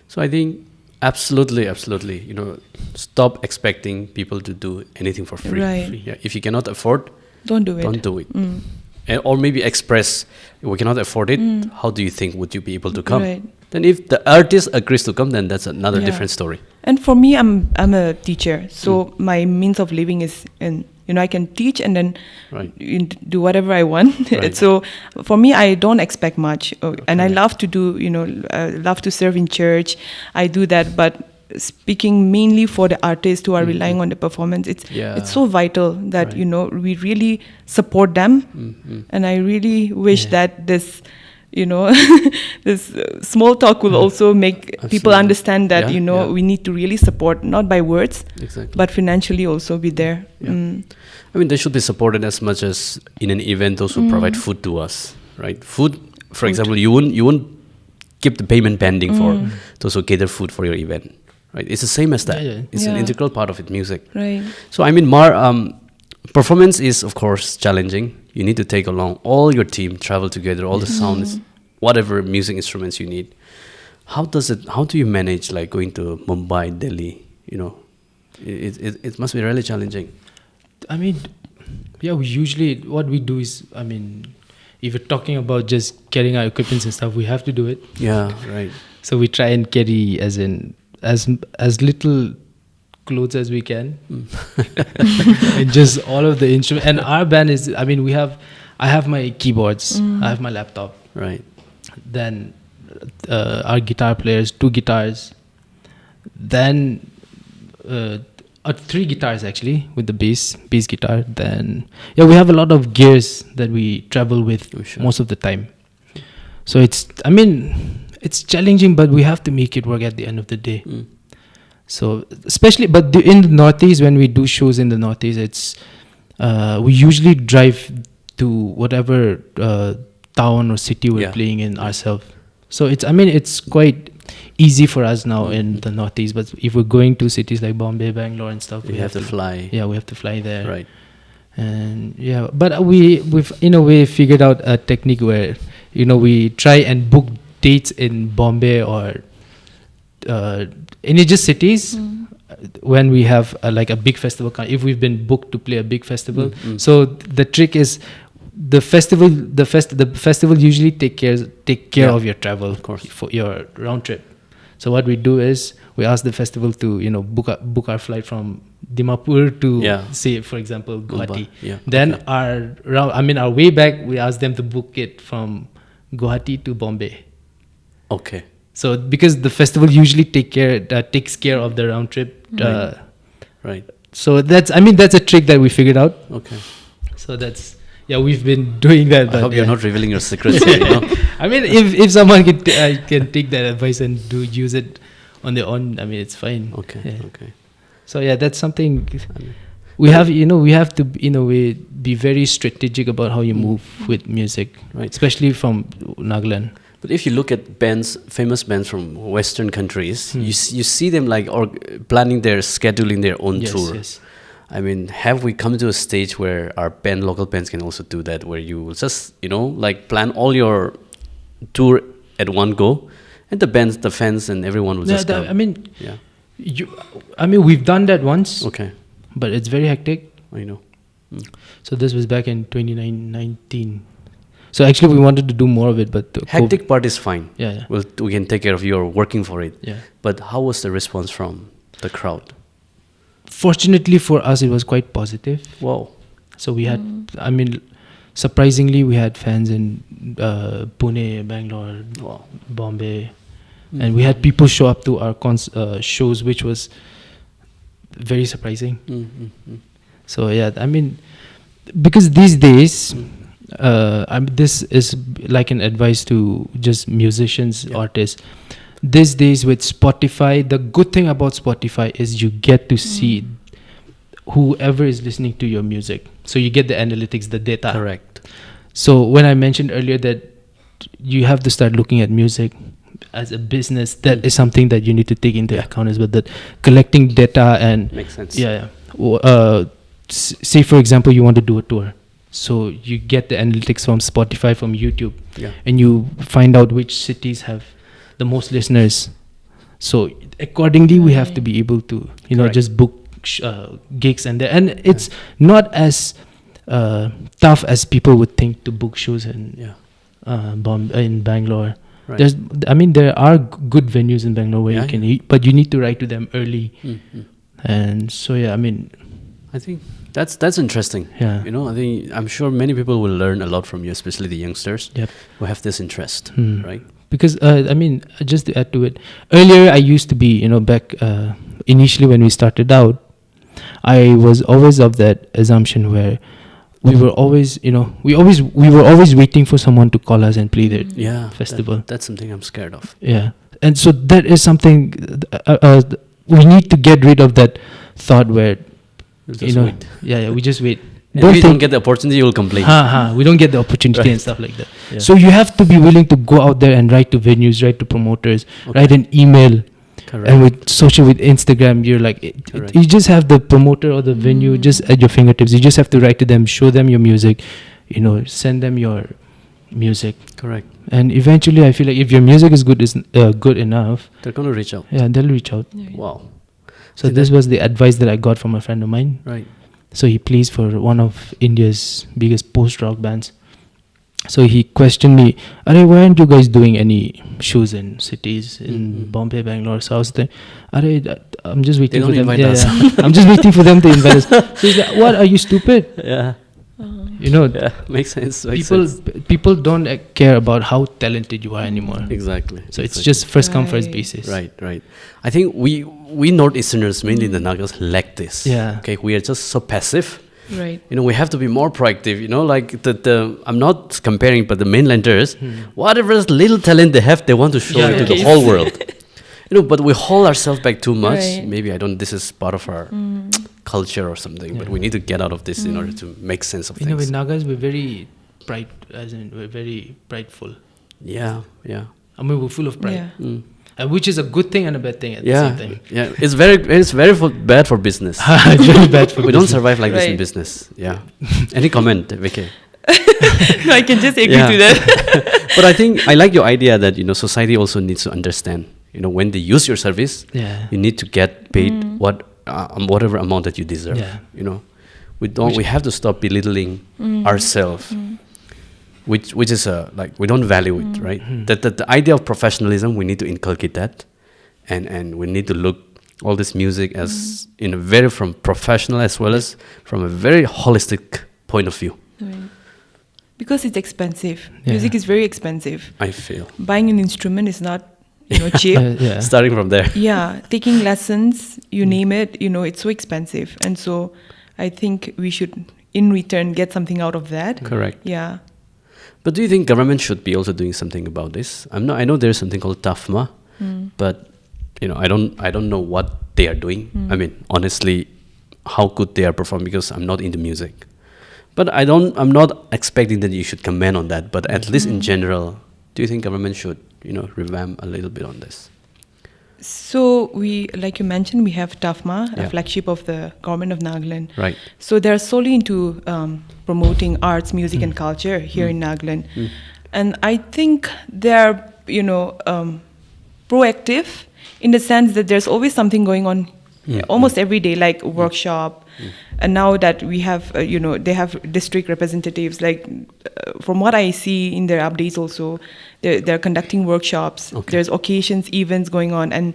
[SPEAKER 1] So I think absolutely, stop expecting people to do anything for free.
[SPEAKER 3] Right.
[SPEAKER 1] Yeah. If you cannot afford,
[SPEAKER 3] Don't do it.
[SPEAKER 1] don't do it. Or maybe express, we cannot afford it. How do you think would you be able to come?
[SPEAKER 3] Right.
[SPEAKER 1] Then if the artist agrees to come, then that's another
[SPEAKER 3] Yeah.
[SPEAKER 1] different story.
[SPEAKER 3] And for me, I'm a teacher, so my means of living is in, I can teach and then
[SPEAKER 1] Right.
[SPEAKER 3] do whatever I want.
[SPEAKER 1] Right.
[SPEAKER 3] So for me, I don't expect much, and I love to do, love to serve in church. I do that, but speaking mainly for the artists who are relying on the performance, it's so vital that
[SPEAKER 1] Right.
[SPEAKER 3] we really support them, and I really wish that this. This small talk will also make people
[SPEAKER 1] Absolutely.
[SPEAKER 3] understand that,
[SPEAKER 1] Yeah.
[SPEAKER 3] we need to really support, not by words,
[SPEAKER 1] Exactly.
[SPEAKER 3] but financially also be there.
[SPEAKER 1] Yeah. I mean, they should be supported as much as in an event those who provide food to us, right? Food, for example, you won't keep the payment pending for those who cater food for your event, right? It's the same as that.
[SPEAKER 2] Yeah, yeah.
[SPEAKER 1] It's an
[SPEAKER 3] Yeah.
[SPEAKER 1] integral part of it, music.
[SPEAKER 3] Right.
[SPEAKER 1] So I mean, Mar, performance is of course challenging. You need to take along all your team, travel together, all the sounds, whatever music instruments you need. How do you manage like going to Mumbai, Delhi? It must be really challenging.
[SPEAKER 2] I mean, yeah, we usually, what we do is, I mean, if you're talking about just carrying our equipment and stuff, we have to do it.
[SPEAKER 1] Yeah, right.
[SPEAKER 2] So we try and carry as little clothes as we can, and just all of the instruments. And our band is, I mean, I have my keyboards, I have my laptop,
[SPEAKER 1] Right.
[SPEAKER 2] then our guitar players, 2 guitars, then 3 guitars actually with the bass guitar. Then we have a lot of gears that we travel with most of the time. So it's challenging, but we have to make it work at the end of the day. So especially, but in the Northeast, when we do shows in the Northeast, it's we usually drive to whatever town or city we're playing in ourselves. So it's quite easy for us now in the Northeast. But if we're going to cities like Bombay, Bangalore, and stuff,
[SPEAKER 1] We have to fly.
[SPEAKER 2] Yeah, we have to fly there.
[SPEAKER 1] Right.
[SPEAKER 2] And but we've in a way figured out a technique where we try and book dates in Bombay or any just cities when we have like a big festival. If we've been booked to play a big festival, so the trick is the festival usually take care of your travel,
[SPEAKER 1] of course,
[SPEAKER 2] for your round trip. So what we do is we ask the festival to book our flight from Dimapur to say, for example, Guwahati. Then our way back, we ask them to book it from Guwahati to Bombay.
[SPEAKER 1] Okay.
[SPEAKER 2] So because the festival usually takes care of the round trip.
[SPEAKER 1] Right.
[SPEAKER 2] So that's a trick that we figured out.
[SPEAKER 1] Okay.
[SPEAKER 2] So we've been doing that.
[SPEAKER 1] I hope you're not revealing your secrets here,
[SPEAKER 2] I mean, if someone can take that advice and use it on their own, it's fine.
[SPEAKER 1] Okay.
[SPEAKER 2] So that's something we have to in a way be very strategic about how you move with music,
[SPEAKER 1] right?
[SPEAKER 2] Especially from Nagaland.
[SPEAKER 1] But if you look at famous bands from Western countries, you see them like planning scheduling their own tour.
[SPEAKER 2] Yes.
[SPEAKER 1] I mean, have we come to a stage where our local bands can also do that, where you will just, like plan all your tour at one go, and the fans and everyone will just come.
[SPEAKER 2] We've done that once.
[SPEAKER 1] Okay.
[SPEAKER 2] But it's very hectic.
[SPEAKER 1] I know.
[SPEAKER 2] So this was back in 2019. So actually, we wanted to do more of it, but the
[SPEAKER 1] Hectic part is fine.
[SPEAKER 2] Yeah.
[SPEAKER 1] We can take care of you or working for it.
[SPEAKER 2] Yeah.
[SPEAKER 1] But how was the response from the crowd?
[SPEAKER 2] Fortunately for us, it was quite positive.
[SPEAKER 1] Wow.
[SPEAKER 2] So we had, I mean, surprisingly, we had fans in Pune, Bangalore,
[SPEAKER 1] Wow.
[SPEAKER 2] Bombay, and we had people show up to our shows, which was very surprising. So yeah, I mean, because these days, this is like an advice to just musicians, artists. These days with Spotify, the good thing about Spotify is you get to see whoever is listening to your music. So you get the analytics, the data.
[SPEAKER 1] Correct.
[SPEAKER 2] So when I mentioned earlier that you have to start looking at music as a business, that is something that you need to take into account as well. That collecting data and
[SPEAKER 1] Makes sense.
[SPEAKER 2] Yeah. Say for example, you want to do a tour, so you get the analytics from Spotify, from YouTube, and you find out which cities have the most listeners. So accordingly, we have to be able to just book gigs and it's not as tough as people would think to book shows in in Bangalore.
[SPEAKER 1] Right.
[SPEAKER 2] There are good venues in Bangalore where you can eat, but you need to write to them early. And so
[SPEAKER 1] I think that's interesting.
[SPEAKER 2] Yeah.
[SPEAKER 1] I'm sure many people will learn a lot from you, especially the youngsters who have this interest, right?
[SPEAKER 2] Because just to add to it, earlier I used to be, back initially when we started out, I was always of that assumption where we were always, we were always waiting for someone to call us and play their festival.
[SPEAKER 1] That's something I'm scared of.
[SPEAKER 2] Yeah, and so that is something we need to get rid of that thought where
[SPEAKER 1] We'll just wait.
[SPEAKER 2] we just wait.
[SPEAKER 1] And if you don't get the opportunity, you'll complain.
[SPEAKER 2] We don't get the opportunity and stuff like that. Yeah. So you have to be willing to go out there and write to venues, write to promoters, write an email.
[SPEAKER 1] Correct.
[SPEAKER 2] And with Instagram, you're like, you just have the promoter or the venue just at your fingertips. You just have to write to them, show them your music, send them your music.
[SPEAKER 1] Correct.
[SPEAKER 2] And eventually, I feel like if your music is good enough,
[SPEAKER 1] they're going to reach out.
[SPEAKER 2] Yeah, they'll reach out.
[SPEAKER 1] Wow.
[SPEAKER 2] So this was the advice that I got from a friend of mine.
[SPEAKER 1] Right.
[SPEAKER 2] So he plays for one of India's biggest post-rock bands. So he questioned me, why aren't you guys doing any shows in cities in Bombay, Bangalore? So I was like, I'm just waiting for them. I'm just waiting for them to invite us. So he's like, what, are you stupid?
[SPEAKER 1] Yeah. Makes sense.
[SPEAKER 2] People don't care about how talented you are anymore.
[SPEAKER 1] Exactly.
[SPEAKER 2] So it's just first come, first basis.
[SPEAKER 1] Right. I think we Northeasterners, mainly the Nagas, lack this.
[SPEAKER 2] Yeah.
[SPEAKER 1] Okay, we are just so passive.
[SPEAKER 3] Right.
[SPEAKER 1] We have to be more proactive. Like the I'm not comparing, but the mainlanders, whatever little talent they have, they want to show it to the whole world. But we hold ourselves back too much.
[SPEAKER 3] Right.
[SPEAKER 1] Maybe this is part of our culture or something, but we need to get out of this in order to make sense of things.
[SPEAKER 2] With Nagas, we're very we're very prideful.
[SPEAKER 1] Yeah.
[SPEAKER 2] We're full of pride.
[SPEAKER 3] Yeah.
[SPEAKER 2] Which is a good thing and a bad thing at the same time.
[SPEAKER 1] Yeah, it's very bad for business.
[SPEAKER 2] It's very bad for
[SPEAKER 1] we
[SPEAKER 2] business.
[SPEAKER 1] don't survive like this in business. Yeah. Any comment, Vikhie?
[SPEAKER 3] No, I can just agree to that.
[SPEAKER 1] But I think I like your idea that society also needs to understand. When they use your service, you need to get paid whatever amount that you deserve.
[SPEAKER 2] Yeah.
[SPEAKER 1] We have to stop belittling ourselves. Which is we don't value it, right? That the idea of professionalism, we need to inculcate that, and we need to look all this music as from professional as well as from a very holistic point of view.
[SPEAKER 3] Right. Because it's expensive. Music is very expensive.
[SPEAKER 1] I feel
[SPEAKER 3] buying an instrument is not cheap.
[SPEAKER 1] Starting from there.
[SPEAKER 3] Yeah, taking lessons, you name it, it's so expensive, and so I think we should, in return, get something out of that.
[SPEAKER 1] Correct.
[SPEAKER 3] Yeah.
[SPEAKER 1] But do you think government should be also doing something about this? I know there's something called TAFMA, but I don't know what they are doing. I mean, honestly, how good they are performing, because I'm not into music. But I'm not expecting that you should comment on that. But at least in general, do you think government should revamp a little bit on this?
[SPEAKER 3] So we, like you mentioned, we have TAFMA, a flagship of the government of Nagaland.
[SPEAKER 1] Right.
[SPEAKER 3] So they're solely into promoting arts, music, and culture here in Nagaland. And I think they're, proactive in the sense that there's always something going on almost every day, like workshop, And now that we have, they have district representatives. Like from what I see in their updates, also they're conducting workshops.
[SPEAKER 1] Okay.
[SPEAKER 3] There's occasions, events going on, and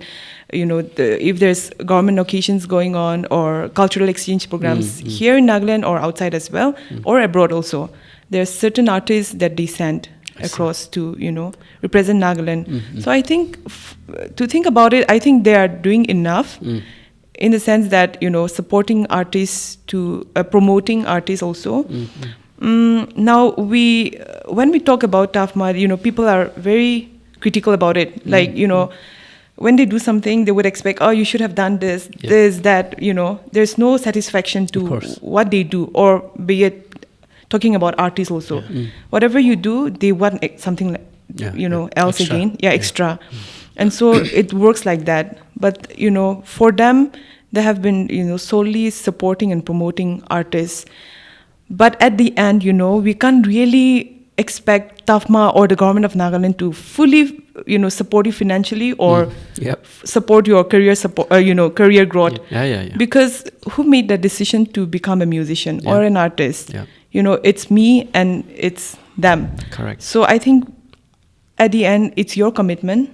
[SPEAKER 3] if there's government occasions going on or cultural exchange programs here in Nagaland or outside as well, or abroad also, there's certain artists that they send across to represent Nagaland. So I think to think about it, I think they are doing enough in the sense that supporting artists, to promoting artists also. Now when we talk about TAFMA, people are very critical about it. Like when they do something, they would expect, oh, you should have done this, this, that. There's no satisfaction to what they do, or be it talking about artists also. Whatever you do, they want something else
[SPEAKER 2] Extra.
[SPEAKER 3] again. Extra. And so it works like that. But, for them, they have been, solely supporting and promoting artists. But at the end, we can't really expect TAFMA or the government of Nagaland to fully, support you financially or support your career career growth. Because who made the decision to become a musician or an artist? It's me and it's them.
[SPEAKER 1] Correct.
[SPEAKER 3] So I think at the end, it's your commitment,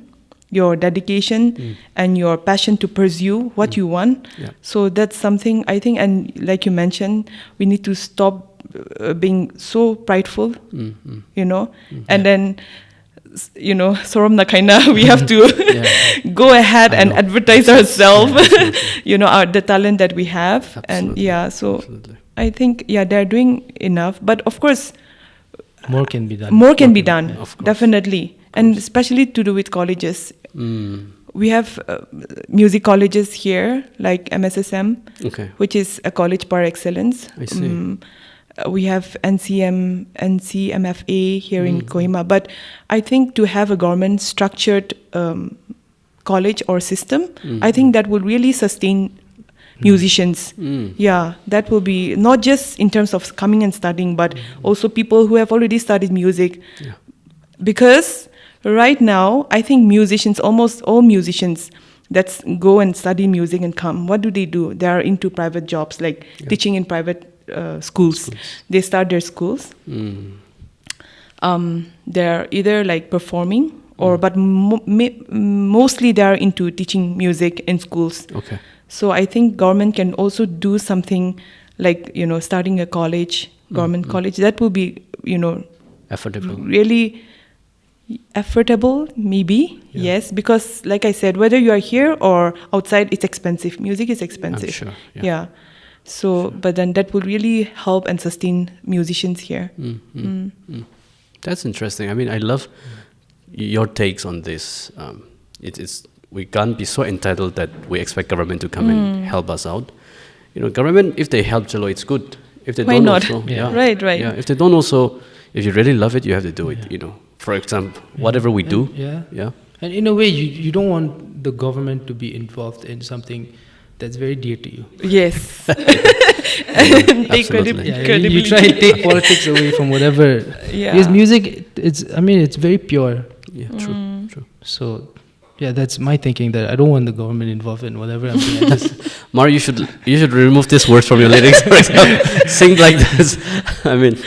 [SPEAKER 3] your dedication, and your passion to pursue what you want. So that's something I think, and like you mentioned, we need to stop being so prideful, and then, Sorom Nakaina, we have to go ahead and advertise ourselves, the talent that we have.
[SPEAKER 1] Absolutely.
[SPEAKER 3] And so I think, they're doing enough. But of course,
[SPEAKER 2] more can be done.
[SPEAKER 3] More can be done,
[SPEAKER 1] of course.
[SPEAKER 3] definitely. And especially to do with colleges. We have music colleges here, like MSSM, which is a college par excellence.
[SPEAKER 1] I see.
[SPEAKER 3] We have NCMFA here in Kohima. But I think to have a government structured college or system, I think that will really sustain musicians. That will be not just in terms of coming and studying, but also people who have already studied music. Because right now, I think musicians, almost all musicians that go and study music and come, what do? They are into private jobs, like teaching in private schools. They start their schools. They're either like performing or, but mostly they are into teaching music in schools. So I think government can also do something like, starting a college, government college. That will be,
[SPEAKER 1] affordable.
[SPEAKER 3] Really affordable, maybe. Yes, because like I said, whether you are here or outside, it's expensive. Music is expensive.
[SPEAKER 1] I'm sure.
[SPEAKER 3] So, but then that will really help and sustain musicians here.
[SPEAKER 1] That's interesting. I mean, I love your takes on this. We can't be so entitled that we expect government to come and help us out. Government, if they help, Jalo, it's good. If they
[SPEAKER 3] Why
[SPEAKER 1] don't
[SPEAKER 3] not?
[SPEAKER 1] also,
[SPEAKER 3] Right.
[SPEAKER 1] Yeah, if they don't also, if you really love it, you have to do it. For example, whatever we do.
[SPEAKER 2] And in a way, you don't want the government to be involved in something that's very dear to you.
[SPEAKER 3] Yes. Take
[SPEAKER 1] Absolutely.
[SPEAKER 3] credibility.
[SPEAKER 2] You try and take politics away from whatever. Because music, it's very pure.
[SPEAKER 1] True.
[SPEAKER 2] So, that's my thinking, that I don't want the government involved in whatever I'm doing.
[SPEAKER 1] Mar, you should remove these words from your lyrics. For example, sing like this. I mean,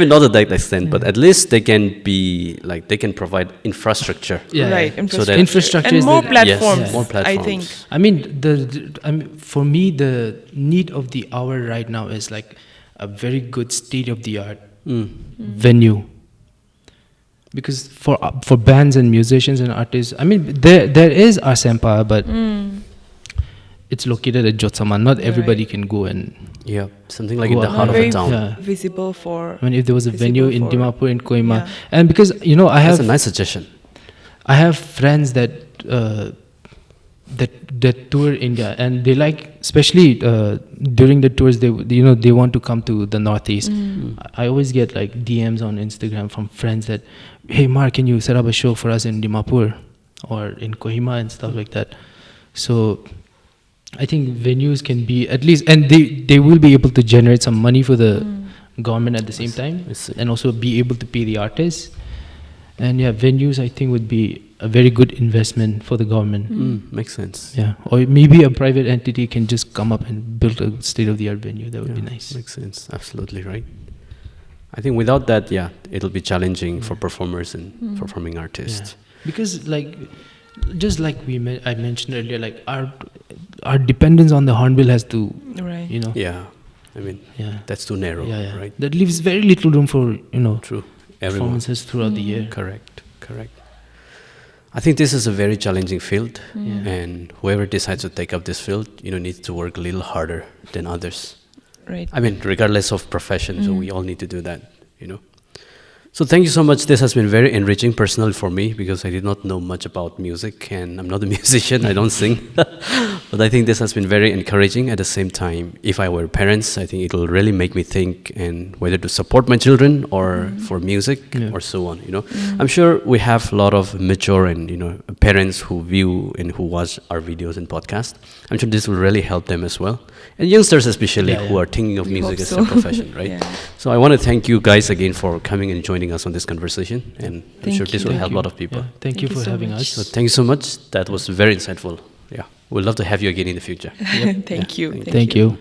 [SPEAKER 1] not to that extent, but at least they can be like, they can provide infrastructure.
[SPEAKER 3] Right.
[SPEAKER 1] So that
[SPEAKER 2] infrastructure
[SPEAKER 3] and
[SPEAKER 2] is
[SPEAKER 3] more
[SPEAKER 2] the-
[SPEAKER 3] platforms.
[SPEAKER 1] Yes, more platforms.
[SPEAKER 3] I think.
[SPEAKER 2] I mean, for me, the need of the hour right now is like a very good state-of-the-art venue. Because for bands and musicians and artists, I mean, there is Asempa, but it's located at Jotsaman. Not everybody can go and...
[SPEAKER 1] something like in the
[SPEAKER 2] Not
[SPEAKER 1] heart of
[SPEAKER 3] very
[SPEAKER 1] a town.
[SPEAKER 2] Yeah.
[SPEAKER 3] visible for.
[SPEAKER 2] I mean, if there was a venue in
[SPEAKER 3] visible for-
[SPEAKER 2] Dimapur, in Kohima,
[SPEAKER 3] Yeah.
[SPEAKER 2] and because I
[SPEAKER 1] That's
[SPEAKER 2] have
[SPEAKER 1] a nice suggestion.
[SPEAKER 2] I have friends that tour India, and they like, especially during the tours, they want to come to the Northeast. I always get like DMs on Instagram from friends that, hey Mar, can you set up a show for us in Dimapur or in Kohima and stuff like that. So I think venues can be at least, and they will be able to generate some money for the government at the same time,
[SPEAKER 1] I see.
[SPEAKER 2] and also be able to pay the artists. And yeah, venues I think would be a very good investment for the government.
[SPEAKER 1] Makes sense.
[SPEAKER 2] Yeah, or maybe a private entity can just come up and build a state-of-the-art venue. That would be nice.
[SPEAKER 1] Makes sense. Absolutely right. I think without that, it'll be challenging for performers and performing artists.
[SPEAKER 2] Yeah. Because just like I mentioned earlier, like our dependence on the hornbill has to,
[SPEAKER 3] Right.
[SPEAKER 1] Yeah, I mean, that's too narrow, right?
[SPEAKER 2] That leaves very little room for
[SPEAKER 1] True.
[SPEAKER 2] performances throughout the year.
[SPEAKER 1] Correct. I think this is a very challenging field, and whoever decides to take up this field, needs to work a little harder than others.
[SPEAKER 3] Right.
[SPEAKER 1] I mean, regardless of profession, so we all need to do that, So thank you so much. This has been very enriching personally for me because I did not know much about music and I'm not a musician, I don't sing. But I think this has been very encouraging. At the same time, if I were parents, I think it will really make me think and whether to support my children or for music or so on, I'm sure we have a lot of mature and, parents who view and who watch our videos and podcasts. I'm sure this will really help them as well. And youngsters especially who are thinking of music as a profession, right? So I want to thank you guys again for coming and joining us on this conversation, and I'm sure this will help a lot of people.
[SPEAKER 2] Yeah. Thank you for
[SPEAKER 3] so
[SPEAKER 2] having
[SPEAKER 3] much.
[SPEAKER 2] us.
[SPEAKER 1] So thank you so much. That was very insightful. Yeah, we'd love to have you again in the future.
[SPEAKER 3] Thank you.
[SPEAKER 2] Thank you.